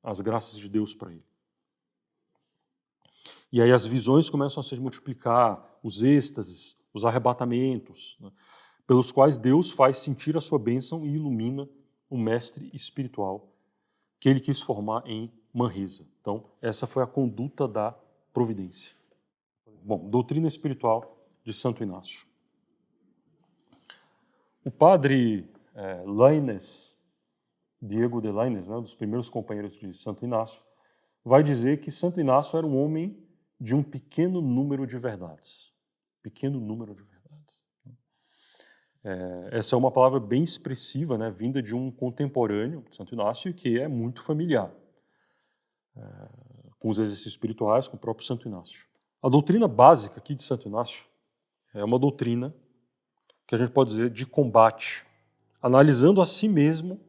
as graças de Deus para ele. E aí as visões começam a se multiplicar, os êxtases, os arrebatamentos, né, pelos quais Deus faz sentir a sua bênção e ilumina o mestre espiritual que ele quis formar em Manresa. Então, essa foi a conduta da providência. Bom, doutrina espiritual de Santo Inácio. O padre Lainez, Diego de Lainez, né, dos primeiros companheiros de Santo Inácio, vai dizer que Santo Inácio era um homem de um pequeno número de verdades. Pequeno número de verdades. Essa é uma palavra bem expressiva, né, vinda de um contemporâneo de Santo Inácio, que é muito familiar com os exercícios espirituais, com o próprio Santo Inácio. A doutrina básica aqui de Santo Inácio é uma doutrina que a gente pode dizer de combate. Analisando a si mesmo,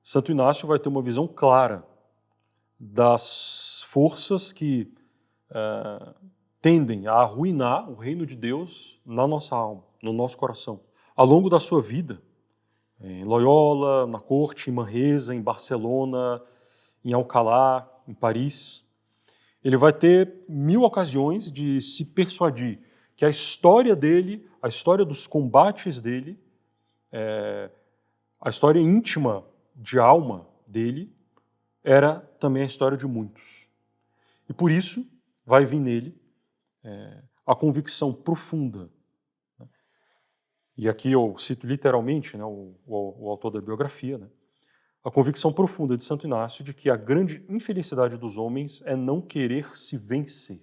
Santo Inácio vai ter uma visão clara das forças que tendem a arruinar o reino de Deus na nossa alma, no nosso coração. Ao longo da sua vida, em Loyola, na corte, em Manresa, em Barcelona, em Alcalá, em Paris, ele vai ter 1000 ocasiões de se persuadir que a história dele, a história dos combates dele, a história íntima de alma dele, era também a história de muitos. E por isso vai vir nele a convicção profunda. E aqui eu cito literalmente, né, o autor da biografia, né, a convicção profunda de Santo Inácio de que a grande infelicidade dos homens é não querer se vencer.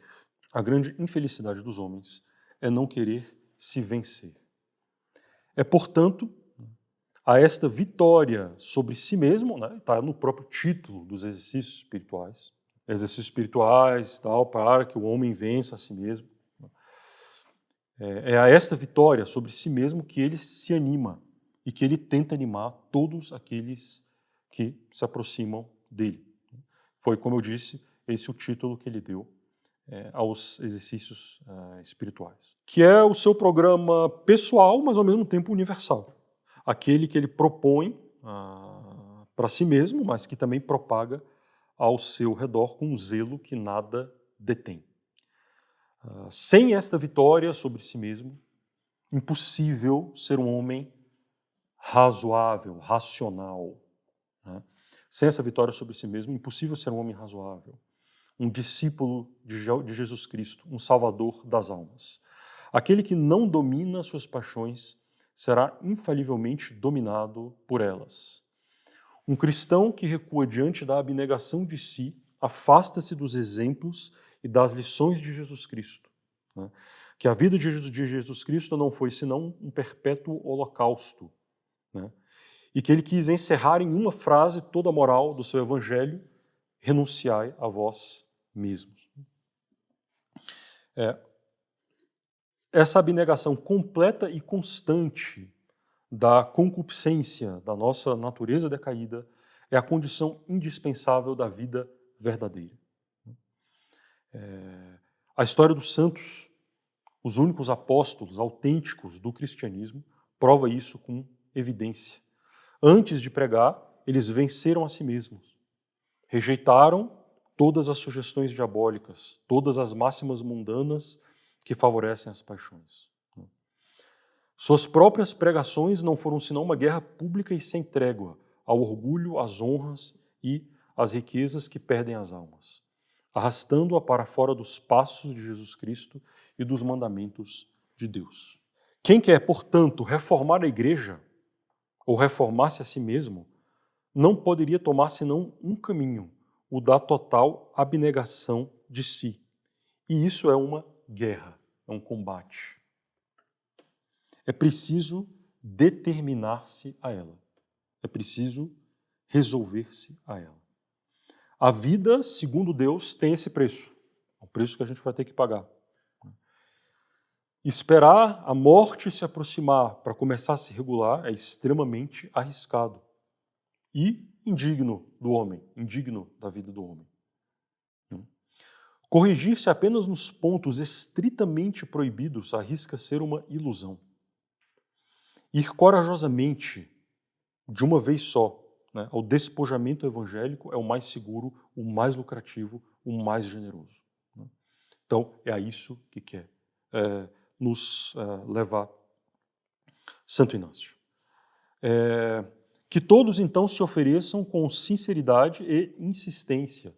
A grande infelicidade dos homens é não querer se vencer. É, portanto, a esta vitória sobre si mesmo, né, está no próprio título dos exercícios espirituais, tal, para que o homem vença a si mesmo. É a esta vitória sobre si mesmo que ele se anima e que ele tenta animar todos aqueles que se aproximam dele. Foi, como eu disse, esse o título que ele deu aos exercícios espirituais. Que é o seu programa pessoal, mas ao mesmo tempo universal. Aquele que ele propõe para si mesmo, mas que também propaga ao seu redor com um zelo que nada detém. Sem esta vitória sobre si mesmo, impossível ser um homem razoável, racional. Né? Sem essa vitória sobre si mesmo, impossível ser um homem razoável, um discípulo de Jesus Cristo, um salvador das almas. Aquele que não domina suas paixões será infalivelmente dominado por elas. Um cristão que recua diante da abnegação de si afasta-se dos exemplos e das lições de Jesus Cristo. Né? Que a vida de Jesus Cristo não foi senão um perpétuo holocausto. Né? E que ele quis encerrar em uma frase toda a moral do seu evangelho: renunciai a vós mesmos. Essa abnegação completa e constante da concupiscência da nossa natureza decaída é a condição indispensável da vida verdadeira. A história dos santos, os únicos apóstolos autênticos do cristianismo, prova isso com evidência. Antes de pregar, eles venceram a si mesmos. Rejeitaram todas as sugestões diabólicas, todas as máximas mundanas que favorecem as paixões. Suas próprias pregações não foram senão uma guerra pública e sem trégua ao orgulho, às honras e às riquezas que perdem as almas, arrastando-a para fora dos passos de Jesus Cristo e dos mandamentos de Deus. Quem quer, portanto, reformar a igreja ou reformar-se a si mesmo, não poderia tomar senão um caminho, o da total abnegação de si. E isso é uma guerra, é um combate. É preciso determinar-se a ela. É preciso resolver-se a ela. A vida, segundo Deus, tem esse preço. É um preço que a gente vai ter que pagar. Esperar a morte se aproximar para começar a se regular é extremamente arriscado e indigno do homem, indigno da vida do homem. Corrigir-se apenas nos pontos estritamente proibidos arrisca ser uma ilusão. Ir corajosamente, de uma vez só, né, ao despojamento evangélico é o mais seguro, o mais lucrativo, o mais generoso. Né? Então, é a isso que quer nos levar Santo Inácio. Que todos, então, se ofereçam com sinceridade e insistência.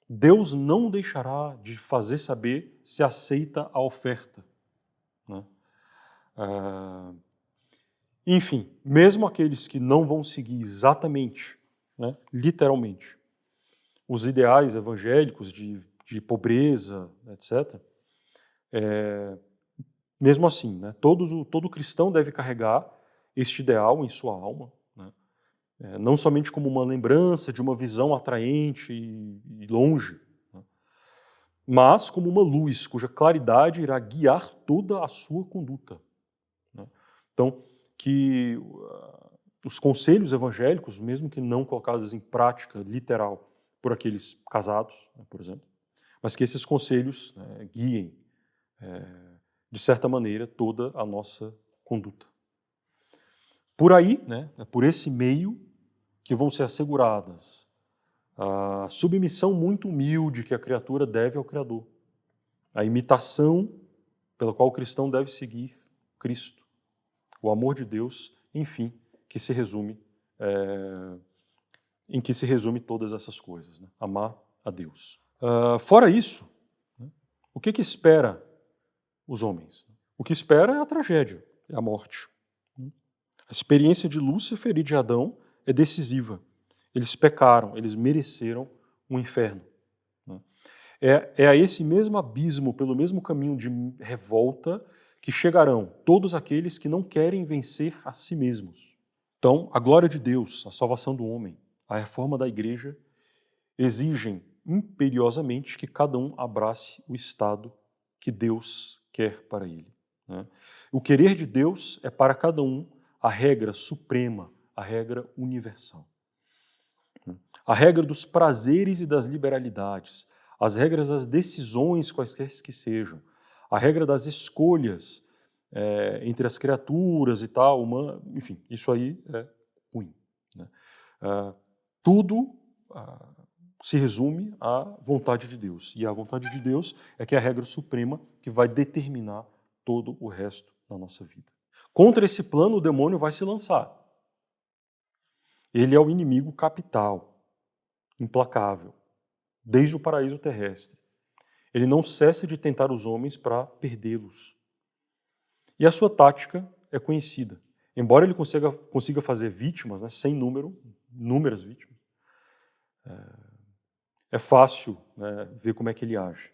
Deus não deixará de fazer saber se aceita a oferta. Né? Enfim, mesmo aqueles que não vão seguir exatamente, né, literalmente, os ideais evangélicos de pobreza, etc., mesmo assim, né, todo cristão deve carregar este ideal em sua alma, né, não somente como uma lembrança de uma visão atraente e longe, né, mas como uma luz cuja claridade irá guiar toda a sua conduta. Né. Então, que os conselhos evangélicos, mesmo que não colocados em prática literal por aqueles casados, né, por exemplo, mas que esses conselhos guiem, de certa maneira, toda a nossa conduta. Por aí, né, é por esse meio que vão ser asseguradas a submissão muito humilde que a criatura deve ao Criador, a imitação pela qual o cristão deve seguir Cristo, o amor de Deus, enfim, que se resume em que se resume todas essas coisas, né? Amar a Deus. Fora isso, né, o que espera os homens? O que espera é a tragédia, é a morte. A experiência de Lúcifer e de Adão é decisiva. Eles pecaram, eles mereceram um inferno. Né? É a esse mesmo abismo, pelo mesmo caminho de revolta, que chegarão todos aqueles que não querem vencer a si mesmos. Então, a glória de Deus, a salvação do homem, a reforma da igreja, exigem imperiosamente que cada um abrace o estado que Deus quer para ele. Né? O querer de Deus é para cada um a regra suprema, a regra universal. A regra dos prazeres e das liberalidades, as regras das decisões, quaisquer que sejam, a regra das escolhas entre as criaturas e tal, enfim, isso aí é ruim. Né? Tudo se resume à vontade de Deus. E a vontade de Deus é que é a regra suprema que vai determinar todo o resto da nossa vida. Contra esse plano, o demônio vai se lançar. Ele é o inimigo capital, implacável, desde o paraíso terrestre. Ele não cessa de tentar os homens para perdê-los. E a sua tática é conhecida. Embora ele consiga fazer vítimas, né, sem número, inúmeras vítimas, é fácil, né, ver como é que ele age.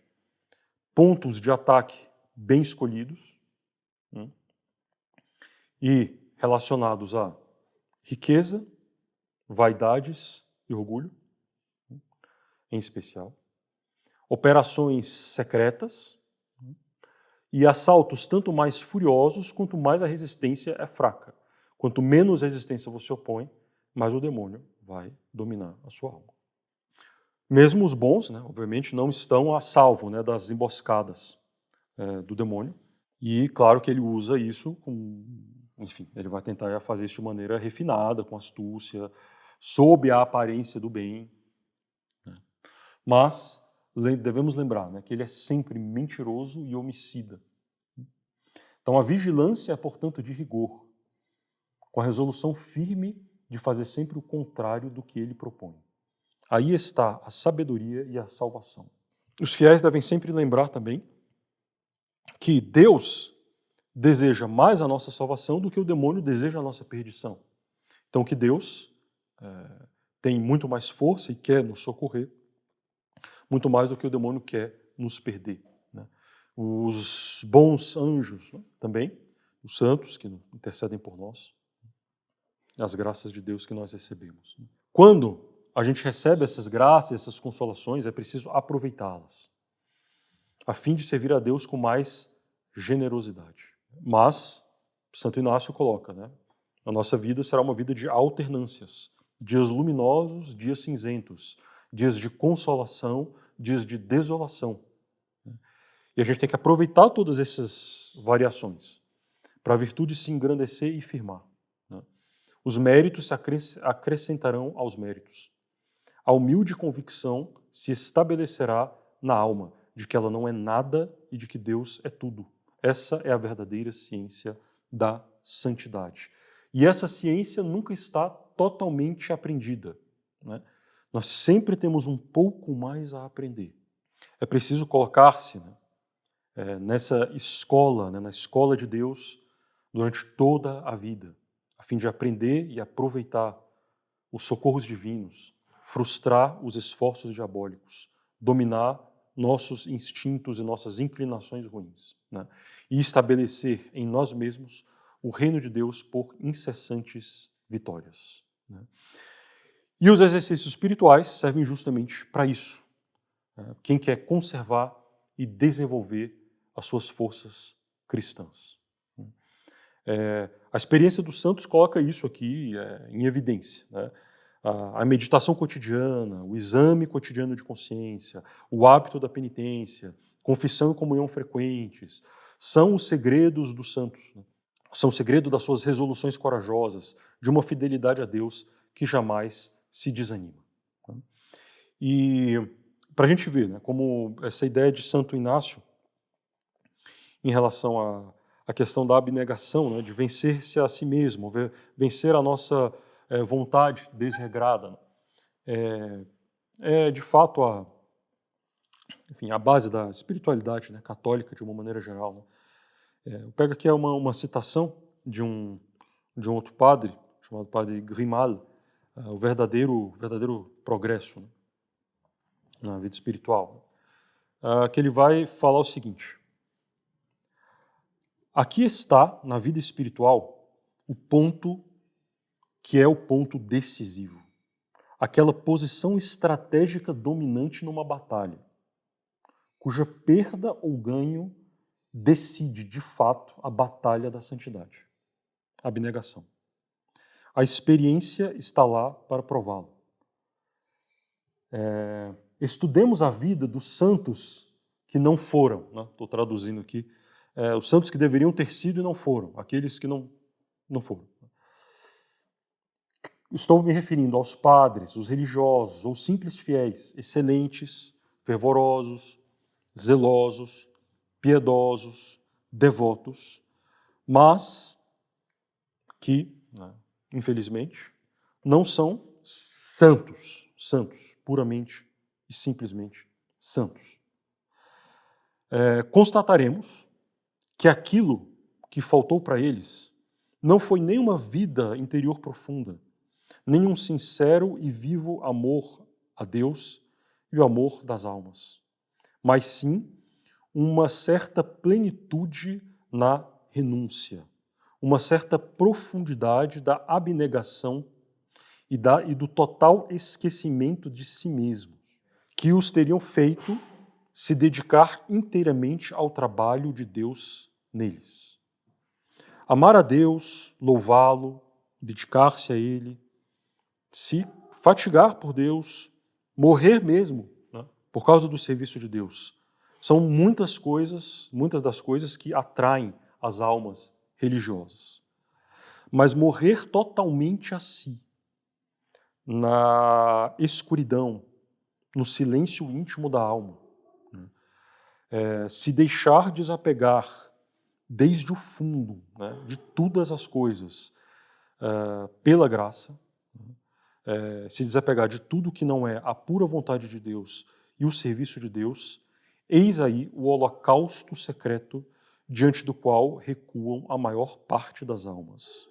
Pontos de ataque bem escolhidos, e relacionados a riqueza, vaidades e orgulho, em especial, operações secretas e assaltos tanto mais furiosos quanto mais a resistência é fraca. Quanto menos resistência você opõe, mais o demônio vai dominar a sua alma. Mesmo os bons, né, obviamente, não estão a salvo, né, das emboscadas do demônio. E claro que ele usa isso enfim, ele vai tentar fazer isso de maneira refinada, com astúcia, sob a aparência do bem. Né? Mas devemos lembrar, né, que ele é sempre mentiroso e homicida. Então a vigilância é, portanto, de rigor, com a resolução firme de fazer sempre o contrário do que ele propõe. Aí está a sabedoria e a salvação. Os fiéis devem sempre lembrar também que Deus deseja mais a nossa salvação do que o demônio deseja a nossa perdição. Então que Deus tem muito mais força e quer nos socorrer, muito mais do que o demônio quer nos perder. Né? Os bons anjos, né, também, os santos que intercedem por nós, as graças de Deus que nós recebemos. Quando a gente recebe essas graças, essas consolações, é preciso aproveitá-las, a fim de servir a Deus com mais generosidade. Mas, Santo Inácio coloca, né, a nossa vida será uma vida de alternâncias, dias luminosos, dias cinzentos, dias de consolação, dias de desolação. E a gente tem que aproveitar todas essas variações para a virtude se engrandecer e firmar. Né? Os méritos se acrescentarão aos méritos. A humilde convicção se estabelecerá na alma de que ela não é nada e de que Deus é tudo. Essa é a verdadeira ciência da santidade. E essa ciência nunca está totalmente aprendida. Né? Nós sempre temos um pouco mais a aprender. É preciso colocar-se, né, nessa escola, né, na escola de Deus, durante toda a vida, a fim de aprender e aproveitar os socorros divinos, frustrar os esforços diabólicos, dominar nossos instintos e nossas inclinações ruins, né? E estabelecer em nós mesmos o reino de Deus por incessantes vitórias. Né? E os exercícios espirituais servem justamente para isso. Né? Quem quer conservar e desenvolver as suas forças cristãs. A experiência dos santos coloca isso aqui em evidência. Né? A meditação cotidiana, o exame cotidiano de consciência, o hábito da penitência, confissão e comunhão frequentes, são os segredos dos santos. Né? São o segredo das suas resoluções corajosas, de uma fidelidade a Deus que jamais se desanima. Né? E para a gente ver, né, como essa ideia de Santo Inácio, em relação à questão da abnegação, né, de vencer-se a si mesmo, vencer a nossa vontade desregrada, de fato a base da espiritualidade, né, católica de uma maneira geral. Né. Eu pego aqui uma citação de um outro padre, chamado padre Grimal, o verdadeiro progresso, né, na vida espiritual, que ele vai falar o seguinte: aqui está, na vida espiritual, o ponto que é o ponto decisivo. Aquela posição estratégica dominante numa batalha, cuja perda ou ganho decide, de fato, a batalha da santidade. A abnegação. A experiência está lá para prová-lo. Estudemos a vida dos santos que não foram, estou traduzindo aqui, os santos que deveriam ter sido e não foram, aqueles que não foram. Estou me referindo aos padres, os religiosos ou simples fiéis, excelentes, fervorosos, zelosos, piedosos, devotos, mas que, infelizmente, não são santos, puramente e simplesmente santos. Constataremos que aquilo que faltou para eles não foi nem uma vida interior profunda, nem um sincero e vivo amor a Deus e o amor das almas, mas sim uma certa plenitude na renúncia, uma certa profundidade da abnegação e do total esquecimento de si mesmo, que os teriam feito se dedicar inteiramente ao trabalho de Deus neles. Amar a Deus, louvá-lo, dedicar-se a Ele, se fatigar por Deus, morrer mesmo, por causa do serviço de Deus. São muitas das coisas que atraem as almas religiosas. Mas morrer totalmente a si, na escuridão, no silêncio íntimo da alma, se deixar desapegar desde o fundo, de todas as coisas, pela graça, se desapegar de tudo que não é a pura vontade de Deus e o serviço de Deus, eis aí o holocausto secreto diante do qual recuam a maior parte das almas.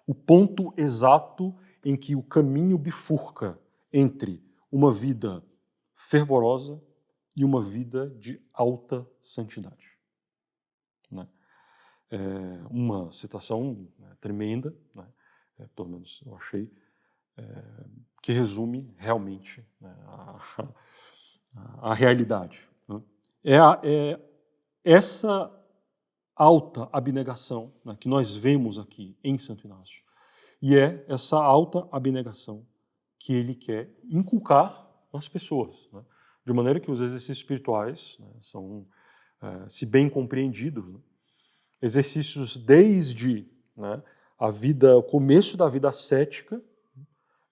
O ponto exato em que o caminho bifurca entre uma vida fervorosa e uma vida de alta santidade. Uma citação tremenda, pelo menos eu achei, que resume realmente a realidade. É essa alta abnegação que nós vemos aqui em Santo Inácio, e é essa alta abnegação que ele quer inculcar nas pessoas, de maneira que os exercícios espirituais são, se bem compreendidos, exercícios desde o começo da vida ascética,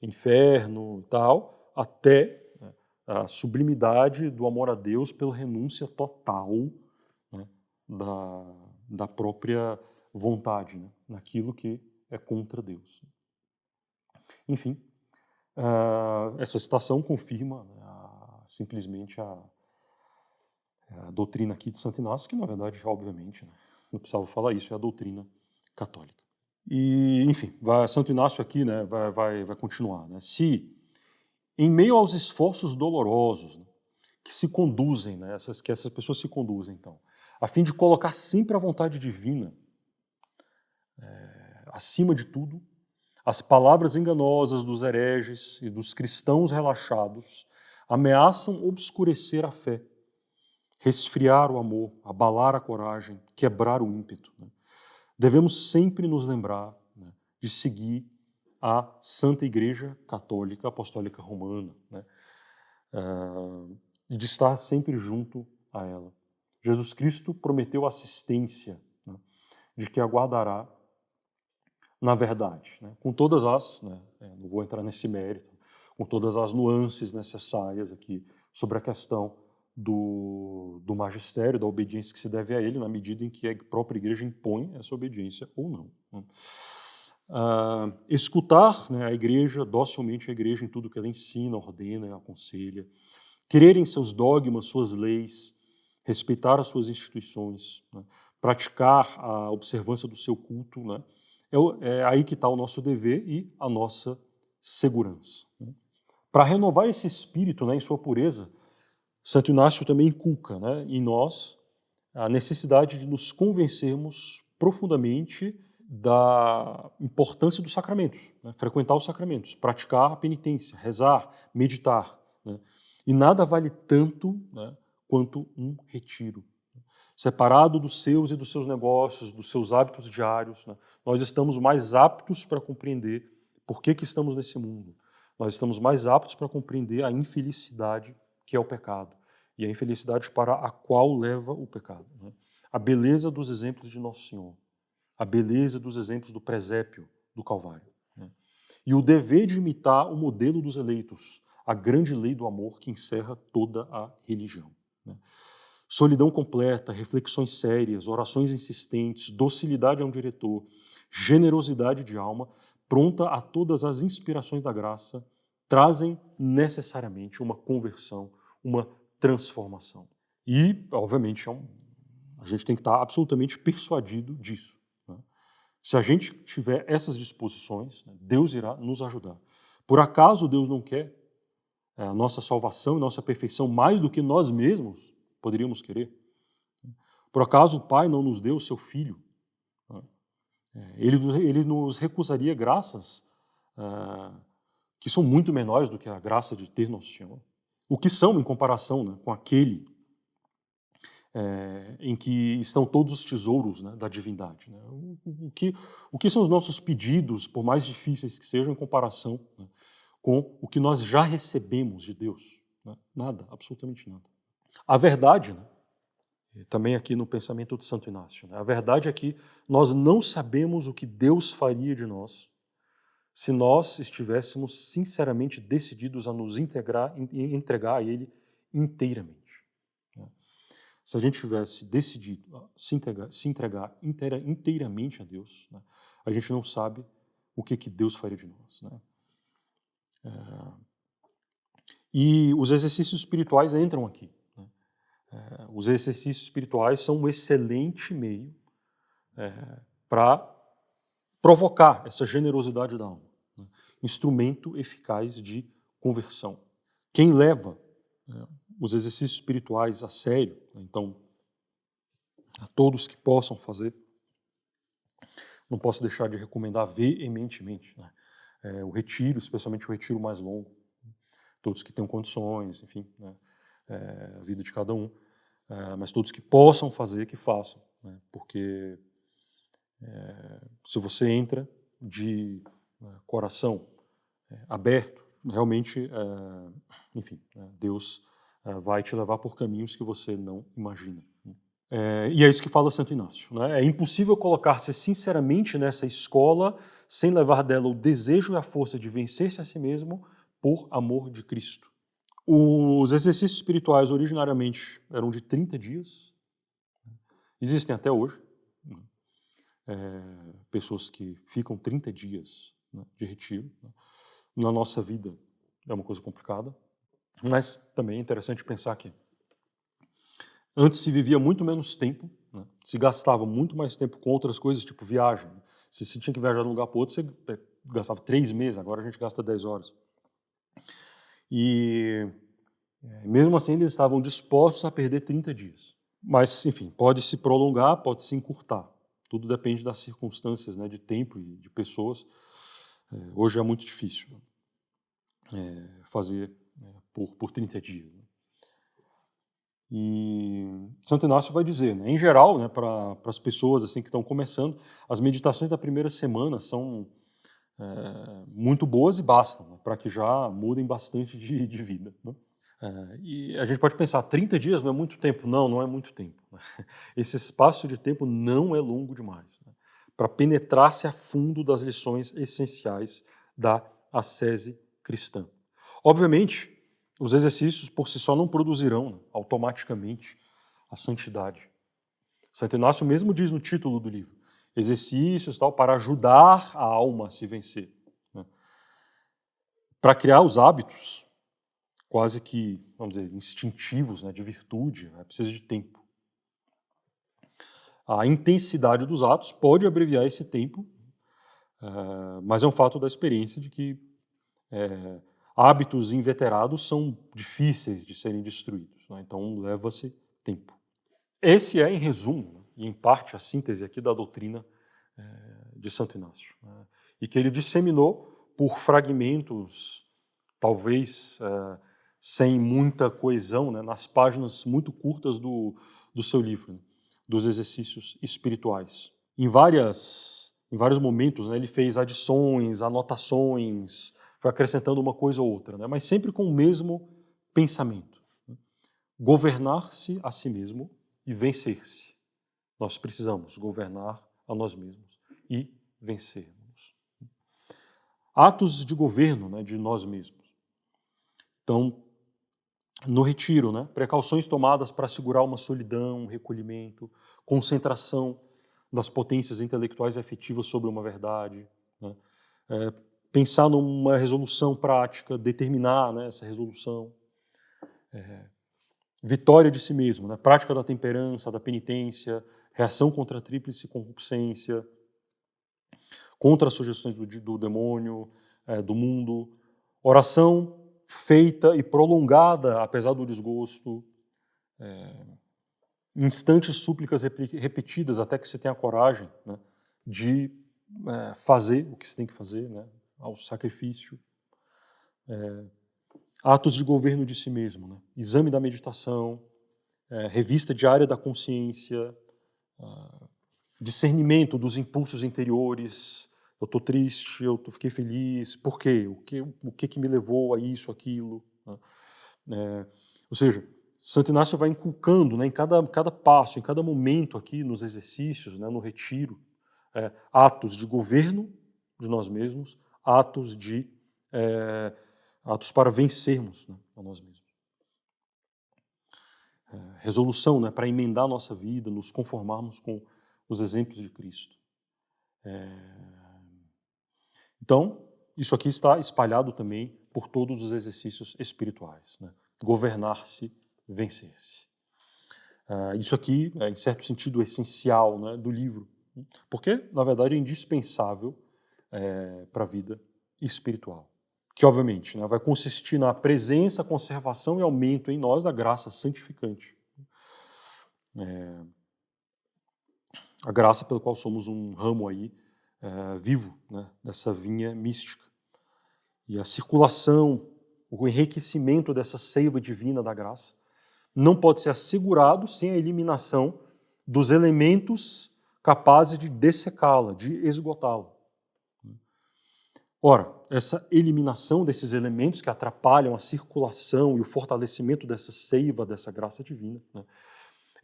inferno e tal, até a sublimidade do amor a Deus pela renúncia total da própria vontade, naquilo que é contra Deus. Enfim, essa citação confirma simplesmente a doutrina aqui de Santo Inácio, que na verdade, obviamente, não precisava falar isso, é a doutrina católica. E, enfim, Santo Inácio aqui vai continuar. Se, em meio aos esforços dolorosos que se conduzem, que essas pessoas se conduzem, então, a fim de colocar sempre a vontade divina acima de tudo, as palavras enganosas dos hereges e dos cristãos relaxados ameaçam obscurecer a fé, resfriar o amor, abalar a coragem, quebrar o ímpeto. Devemos sempre nos lembrar de seguir a Santa Igreja Católica Apostólica Romana, e de estar sempre junto a ela. Jesus Cristo prometeu assistência, de que aguardará na verdade, com todas as, não vou entrar nesse mérito, com todas as nuances necessárias aqui sobre a questão do magistério, da obediência que se deve a ele, na medida em que a própria igreja impõe essa obediência ou não. Escutar a igreja, docilmente a igreja em tudo que ela ensina, ordena e aconselha, crer em seus dogmas, suas leis, respeitar as suas instituições, praticar a observância do seu culto, é aí que está o nosso dever e a nossa segurança. Para renovar esse espírito em sua pureza, Santo Inácio também inculca em nós a necessidade de nos convencermos profundamente da importância dos sacramentos, frequentar os sacramentos, praticar a penitência, rezar, meditar. E nada vale tanto quanto um retiro. separado dos seus e dos seus negócios, dos seus hábitos diários, né? Nós estamos mais aptos para compreender por que estamos nesse mundo. Nós estamos mais aptos para compreender a infelicidade que é o pecado e a infelicidade para a qual leva o pecado, né? A beleza dos exemplos de Nosso Senhor, a beleza dos exemplos do presépio do Calvário, né? E o dever de imitar o modelo dos eleitos, a grande lei do amor que encerra toda a religião, né? Solidão completa, reflexões sérias, orações insistentes, docilidade a um diretor, generosidade de alma, pronta a todas as inspirações da graça, trazem necessariamente uma conversão, uma transformação. E, obviamente, a gente tem que estar absolutamente persuadido disso, né? Se a gente tiver essas disposições, né, Deus irá nos ajudar. Por acaso Deus não quer a nossa salvação e nossa perfeição mais do que nós mesmos poderíamos querer? Por acaso o Pai não nos deu o seu Filho? Ele nos recusaria graças que são muito menores do que a graça de ter Nosso Senhor. O que são em comparação, né, com aquele em que estão todos os tesouros, né, da divindade, né? O que são os nossos pedidos, por mais difíceis que sejam, em comparação, né, com o que nós já recebemos de Deus, né? Nada, absolutamente nada. A verdade, né, também aqui no pensamento de Santo Inácio, né, a verdade é que nós não sabemos o que Deus faria de nós se nós estivéssemos sinceramente decididos a nos entregar a Ele inteiramente, né? Se a gente tivesse decidido a se entregar inteiramente a Deus, né, a gente não sabe o que Deus faria de nós, né? E os exercícios espirituais entram aqui, né? Os exercícios espirituais são um excelente meio para provocar essa generosidade da alma, né? Instrumento eficaz de conversão. Quem leva os exercícios espirituais a sério, né, então, a todos que possam fazer, não posso deixar de recomendar veementemente, né, o retiro, especialmente o retiro mais longo, todos que tenham condições, enfim, né, a vida de cada um, mas todos que possam fazer, que façam, né, porque se você entra de coração aberto, realmente, enfim, Deus vai te levar por caminhos que você não imagina. E é isso que fala Santo Inácio, né? É impossível colocar-se sinceramente nessa escola sem levar dela o desejo e a força de vencer-se a si mesmo por amor de Cristo. Os exercícios espirituais originariamente eram de 30 dias, existem até hoje, né? Pessoas que ficam 30 dias, né, de retiro, né? Na nossa vida é uma coisa complicada, mas também é interessante pensar que antes se vivia muito menos tempo, né? Se gastava muito mais tempo com outras coisas, tipo viagem, né? Se você tinha que viajar de um lugar para o outro, você gastava 3 meses, agora a gente gasta 10 horas. E mesmo assim eles estavam dispostos a perder 30 dias. Mas, enfim, pode se prolongar, pode se encurtar. Tudo depende das circunstâncias, né, de tempo e de pessoas. Hoje é muito difícil fazer por 30 dias. E Santo Inácio vai dizer, né, em geral, né, para as pessoas assim que estão começando, as meditações da primeira semana são muito boas e bastam, né, para que já mudem bastante de vida, né? E a gente pode pensar, 30 dias não é muito tempo? Não, não é muito tempo, né? Esse espaço de tempo não é longo demais, né, para penetrar-se a fundo das lições essenciais da ascese cristã. Obviamente, os exercícios por si só não produzirão, né, automaticamente a santidade. Santo Inácio mesmo diz no título do livro, exercícios tal, para ajudar a alma a se vencer, né? Para criar os hábitos, quase que, vamos dizer, instintivos, né, de virtude, né, precisa de tempo. A intensidade dos atos pode abreviar esse tempo, mas é um fato da experiência de que hábitos inveterados são difíceis de serem destruídos, né, então leva-se tempo. Esse é, em resumo, né, e em parte, a síntese aqui da doutrina de Santo Inácio, né, e que ele disseminou por fragmentos, talvez sem muita coesão, né, nas páginas muito curtas do seu livro, né. dos exercícios espirituais. Em vários momentos, né, ele fez adições, anotações, foi acrescentando uma coisa ou outra, né, mas sempre com o mesmo pensamento. Governar-se a si mesmo e vencer-se. Nós precisamos governar a nós mesmos e vencermos. Atos de governo, né, de nós mesmos. Então, no retiro, né, precauções tomadas para assegurar uma solidão, um recolhimento, concentração das potências intelectuais e afetivas sobre uma verdade, né, pensar numa resolução prática, determinar, né, essa resolução, vitória de si mesmo, né, prática da temperança, da penitência, reação contra a tríplice concupiscência, contra as sugestões do demônio, do mundo, oração feita e prolongada, apesar do desgosto, instantes súplicas repetidas até que você tenha coragem, né, de fazer o que você tem que fazer, né, ao sacrifício. Atos de governo de si mesmo, né, exame da meditação, revista diária da consciência, discernimento dos impulsos interiores. Eu estou triste, fiquei feliz, por quê? O que me levou a isso, aquilo? Né? Ou seja, Santo Inácio vai inculcando, né, em cada passo, em cada momento aqui nos exercícios, né, no retiro, atos de governo de nós mesmos, atos para vencermos, né, a nós mesmos. Resolução, né, para emendar a nossa vida, nos conformarmos com os exemplos de Cristo. Então, isso aqui está espalhado também por todos os exercícios espirituais, né? Governar-se, vencer-se. Isso aqui é, em certo sentido, essencial, né, do livro, porque, na verdade, é indispensável para a vida espiritual, que, obviamente, né, vai consistir na presença, conservação e aumento em nós da graça santificante. A graça pela qual somos um ramo aí, vivo, né, dessa vinha mística. E a circulação, o enriquecimento dessa seiva divina da graça não pode ser assegurado sem a eliminação dos elementos capazes de dessecá-la, de esgotá-la. Ora, essa eliminação desses elementos que atrapalham a circulação e o fortalecimento dessa seiva, dessa graça divina, né,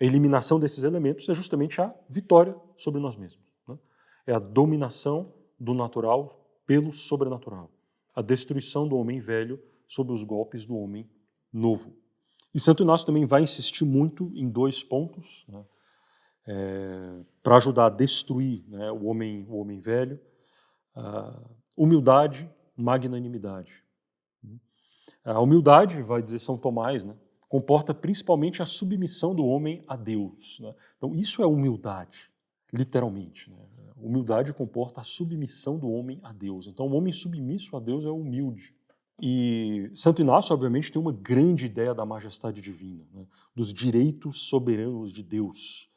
a eliminação desses elementos é justamente a vitória sobre nós mesmos. Né? É a dominação do natural pelo sobrenatural. A destruição do homem velho sob os golpes do homem novo. E Santo Inácio também vai insistir muito em dois pontos, né, para ajudar a destruir, né, o homem velho: humildade, magnanimidade. A humildade, vai dizer São Tomás, né, comporta principalmente a submissão do homem a Deus. Né? Então, isso é humildade, literalmente. Né? Humildade comporta a submissão do homem a Deus. Então, o homem submisso a Deus é humilde. E Santo Inácio, obviamente, tem uma grande ideia da majestade divina, né? Dos direitos soberanos de Deus.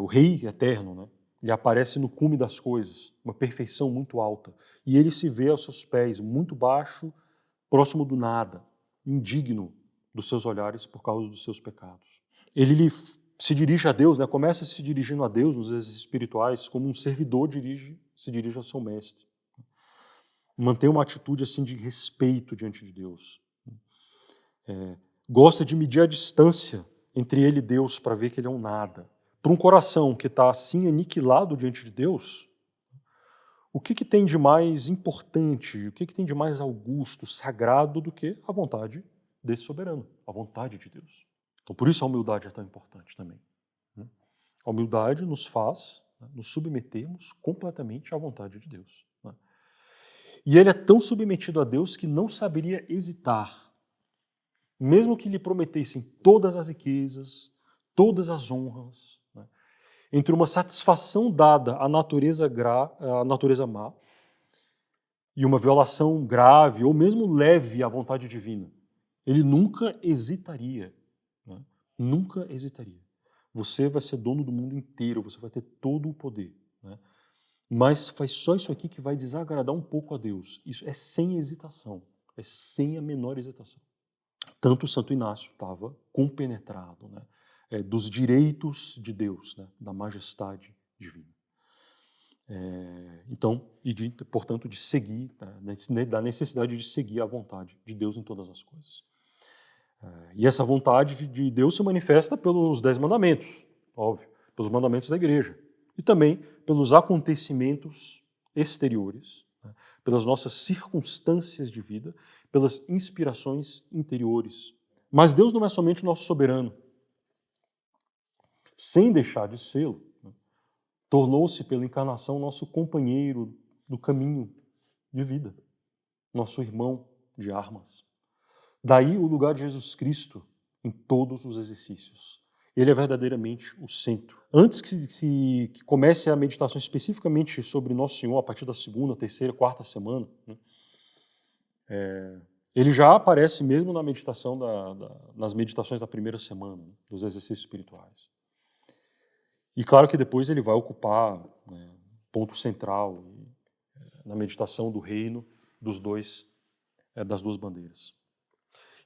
O Rei eterno, né? Ele aparece no cume das coisas, uma perfeição muito alta. E ele se vê aos seus pés, muito baixo, próximo do nada, indigno dos seus olhares por causa dos seus pecados. Ele se dirige a Deus, né? Começa se dirigindo a Deus nos exercícios espirituais como um servidor se dirige ao seu mestre. Manter uma atitude assim de respeito diante de Deus. Gosta de medir a distância entre ele e Deus para ver que ele é um nada. Para um coração que está assim aniquilado diante de Deus, o que tem de mais importante, o que tem de mais augusto, sagrado do que a vontade desse soberano, a vontade de Deus? Então, por isso a humildade é tão importante também. A humildade nos faz nos submetermos completamente à vontade de Deus. E ele é tão submetido a Deus que não saberia hesitar, mesmo que lhe prometessem todas as riquezas, todas as honras, né, entre uma satisfação dada à natureza má e uma violação grave ou mesmo leve à vontade divina. Ele nunca hesitaria. Né? Nunca hesitaria. Você vai ser dono do mundo inteiro, você vai ter todo o poder. Né? Mas faz só isso aqui que vai desagradar um pouco a Deus. Isso é sem hesitação, é sem a menor hesitação. Tanto Santo Inácio estava compenetrado, né, dos direitos de Deus, né, da majestade divina. Então, portanto, de seguir, da necessidade de seguir a vontade de Deus em todas as coisas. E essa vontade de Deus se manifesta pelos 10 mandamentos, óbvio, pelos mandamentos da igreja, e também pelos acontecimentos exteriores, né, pelas nossas circunstâncias de vida, pelas inspirações interiores. Mas Deus não é somente nosso soberano. Sem deixar de sê-lo, né, tornou-se pela encarnação nosso companheiro do caminho de vida, nosso irmão de armas. Daí o lugar de Jesus Cristo em todos os exercícios. Ele é verdadeiramente o centro. Antes que comece a meditação especificamente sobre Nosso Senhor, a partir da segunda, terceira, quarta semana, né, ele já aparece mesmo na meditação nas meditações da primeira semana, né, dos exercícios espirituais. E claro que depois ele vai ocupar, né, ponto central na meditação do reino das duas bandeiras.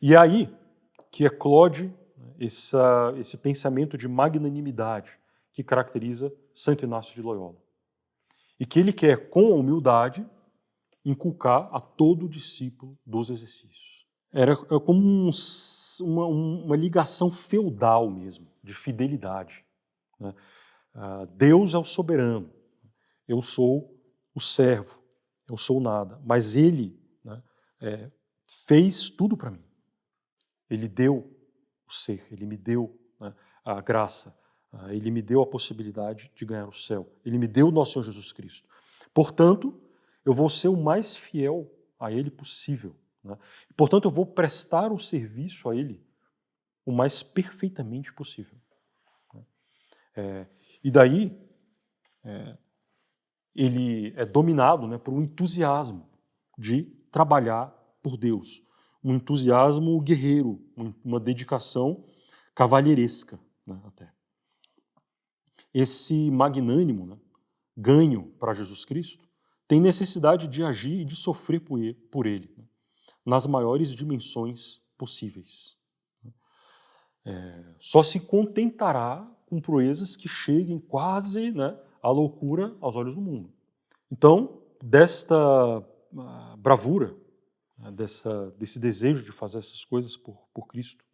E é aí que eclode esse pensamento de magnanimidade que caracteriza Santo Inácio de Loyola. E que ele quer, com a humildade, inculcar a todo discípulo dos exercícios. Era como uma ligação feudal mesmo, de fidelidade, né? Deus é o soberano, eu sou o servo, eu sou nada, mas Ele, né, fez tudo para mim. Ele deu o ser, Ele me deu, né, a graça, Ele me deu a possibilidade de ganhar o céu, Ele me deu o nosso Senhor Jesus Cristo. Portanto, eu vou ser o mais fiel a Ele possível, né? Portanto, eu vou prestar o serviço a Ele o mais perfeitamente possível. E daí, ele é dominado, né, por um entusiasmo de trabalhar por Deus, um entusiasmo guerreiro, uma dedicação cavalheiresca, né, até. Esse magnânimo, né, ganho para Jesus Cristo tem necessidade de agir e de sofrer por ele, né, nas maiores dimensões possíveis. Só se contentará com proezas que cheguem quase, né, à loucura aos olhos do mundo. Então, desta bravura, né, desse desejo de fazer essas coisas por Cristo.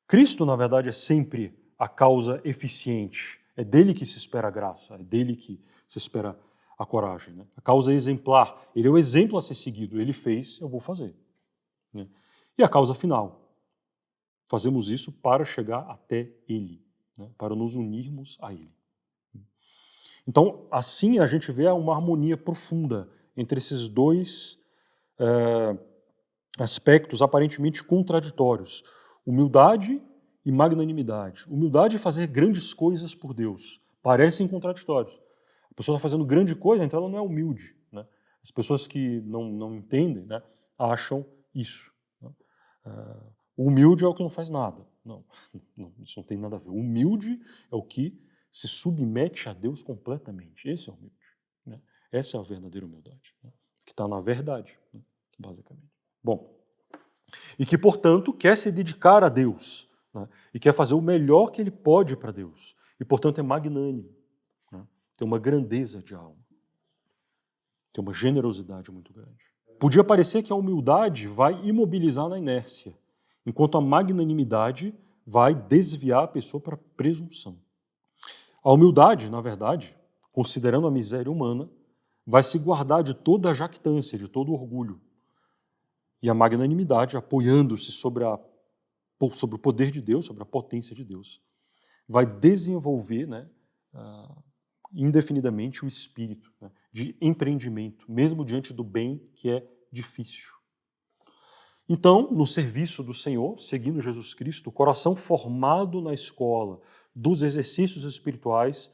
Cristo, na verdade, é sempre a causa eficiente. É dele que se espera a graça, é dele que se espera a coragem, né? A causa exemplar. Ele é o exemplo a ser seguido. Ele fez, eu vou fazer, né? E a causa final. Fazemos isso para chegar até Ele, né, para nos unirmos a Ele. Então, assim a gente vê uma harmonia profunda entre esses dois aspectos aparentemente contraditórios: humildade e magnanimidade. Humildade é fazer grandes coisas por Deus. Parecem contraditórios. A pessoa está fazendo grande coisa, então ela não é humilde, né? As pessoas que não entendem, né, acham isso, né? O humilde é o que não faz nada. Não, isso não tem nada a ver. O humilde é o que se submete a Deus completamente. Esse é o humilde, né? Essa é a verdadeira humildade, né, que está na verdade, né, basicamente. Bom, e que, portanto, quer se dedicar a Deus, né, e quer fazer o melhor que ele pode para Deus. E, portanto, é magnânimo, né, tem uma grandeza de alma, tem uma generosidade muito grande. Podia parecer que a humildade vai imobilizar na inércia, enquanto a magnanimidade vai desviar a pessoa para a presunção. A humildade, na verdade, considerando a miséria humana, vai se guardar de toda a jactância, de todo o orgulho. E a magnanimidade, apoiando-se sobre o poder de Deus, sobre a potência de Deus, vai desenvolver, né, indefinidamente o espírito, né, de empreendimento, mesmo diante do bem que é difícil. Então, no serviço do Senhor, seguindo Jesus Cristo, o coração formado na escola dos exercícios espirituais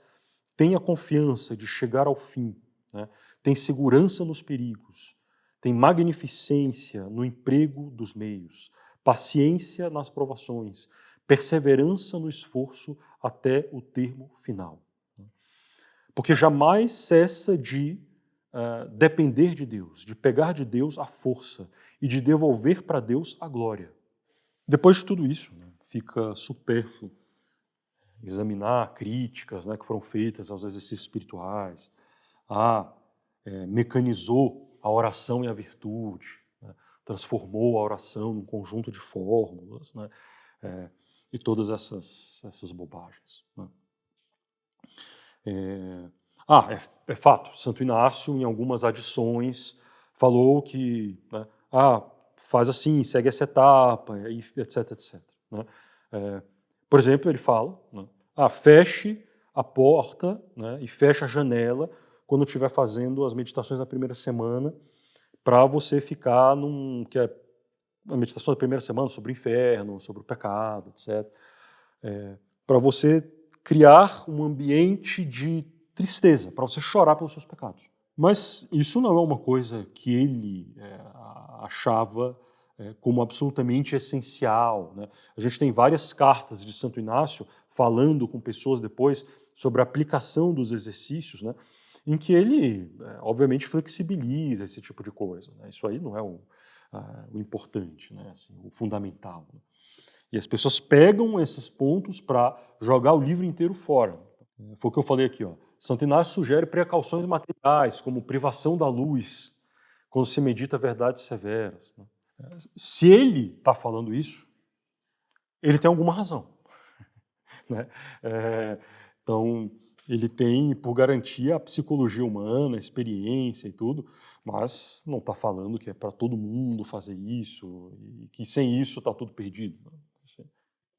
tem a confiança de chegar ao fim, né, tem segurança nos perigos, tem magnificência no emprego dos meios, paciência nas provações, perseverança no esforço até o termo final. Porque jamais cessa de depender de Deus, de pegar de Deus a força e de devolver para Deus a glória. Depois de tudo isso, né, fica supérfluo examinar críticas, né, que foram feitas aos exercícios espirituais, mecanizou a oração e a virtude, né, transformou a oração num conjunto de fórmulas, né, e todas essas bobagens. Né. É fato, Santo Inácio, em algumas adições, falou que, né, faz assim, segue essa etapa, etc, etc. Né. Por exemplo, ele fala, né, feche a porta, né, e feche a janela quando estiver fazendo as meditações da primeira semana, para você ficar que é a meditação da primeira semana sobre o inferno, sobre o pecado, etc. Para você criar um ambiente de tristeza, para você chorar pelos seus pecados. Mas isso não é uma coisa que ele achava como absolutamente essencial. Né? A gente tem várias cartas de Santo Inácio falando com pessoas depois sobre a aplicação dos exercícios, né? Em que ele, obviamente, flexibiliza esse tipo de coisa. Né? Isso aí não é o importante, né? Assim, o fundamental. Né? E as pessoas pegam esses pontos para jogar o livro inteiro fora. Foi o que eu falei aqui. Santo Inácio sugere precauções materiais, como privação da luz, quando se medita verdades severas. Né? Se ele está falando isso, ele tem alguma razão. Né? Então, ele tem, por garantia, a psicologia humana, a experiência e tudo, mas não está falando que é para todo mundo fazer isso e que sem isso está tudo perdido.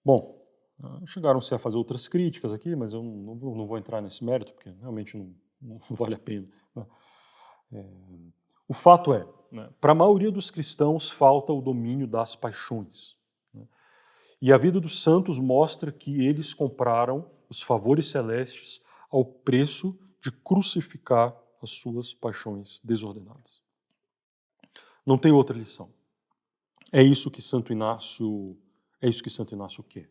Bom, chegaram-se a fazer outras críticas aqui, mas eu não vou entrar nesse mérito, porque realmente não vale a pena. Né? O fato é, né, para a maioria dos cristãos falta o domínio das paixões. Né? E a vida dos santos mostra que eles compraram os favores celestes ao preço de crucificar as suas paixões desordenadas. Não tem outra lição. É isso que Santo Inácio quer.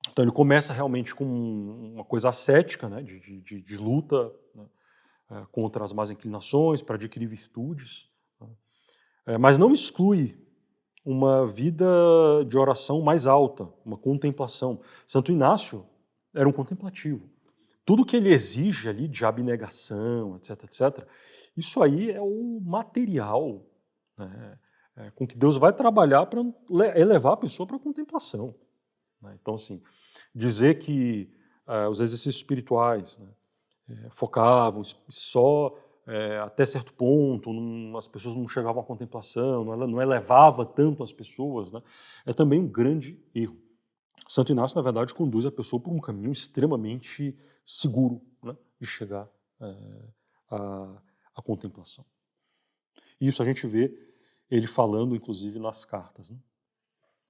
Então ele começa realmente com uma coisa ascética, né, de luta, né, contra as más inclinações, para adquirir virtudes, né, mas não exclui uma vida de oração mais alta, uma contemplação. Santo Inácio era um contemplativo. Tudo que ele exige ali de abnegação, etc, etc, isso aí é o material, né, com que Deus vai trabalhar para elevar a pessoa para a contemplação. Né? Então, assim, dizer que os exercícios espirituais, né, focavam só até certo ponto, as pessoas não chegavam à contemplação, não elevava tanto as pessoas, né, é também um grande erro. Santo Inácio, na verdade, conduz a pessoa por um caminho extremamente seguro, né, de chegar à contemplação. Isso a gente vê ele falando, inclusive, nas cartas. Né?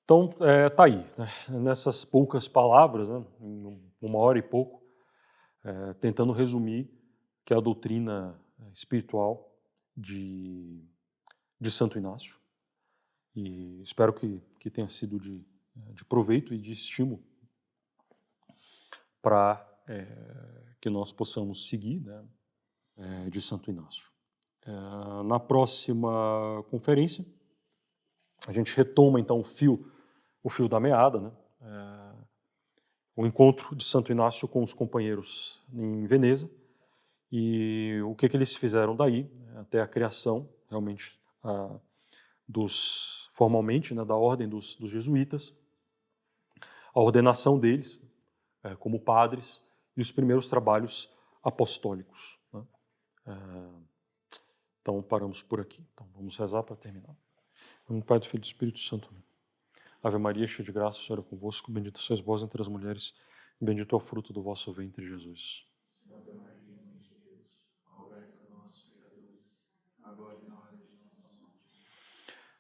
Então, tá aí, né? Nessas poucas palavras, né, em 1 hora e pouco, tentando resumir que é a doutrina espiritual de Santo Inácio. E espero que tenha sido de proveito e de estímulo para que nós possamos seguir, né, de Santo Inácio. Na próxima conferência, a gente retoma então o fio da meada, né? O encontro de Santo Inácio com os companheiros em Veneza e o que eles fizeram daí, até a criação, realmente, formalmente, né, da ordem dos jesuítas, a ordenação deles como padres e os primeiros trabalhos apostólicos. Né? Então, paramos por aqui. Então, vamos rezar para terminar. Em nome do Pai, do Filho e do Espírito Santo. Ave Maria, cheia de graça, o Senhor é convosco, bendita sois vós entre as mulheres, e bendito é o fruto do vosso ventre, Jesus. Santa Maria, Mãe de Deus, rogai por nós, pecadores, agora e na hora de nossa morte.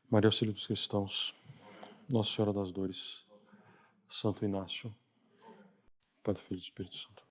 Maria, auxílio dos cristãos, Nossa Senhora das Dores, Santo Inácio, Pai, do Filho e do Espírito Santo.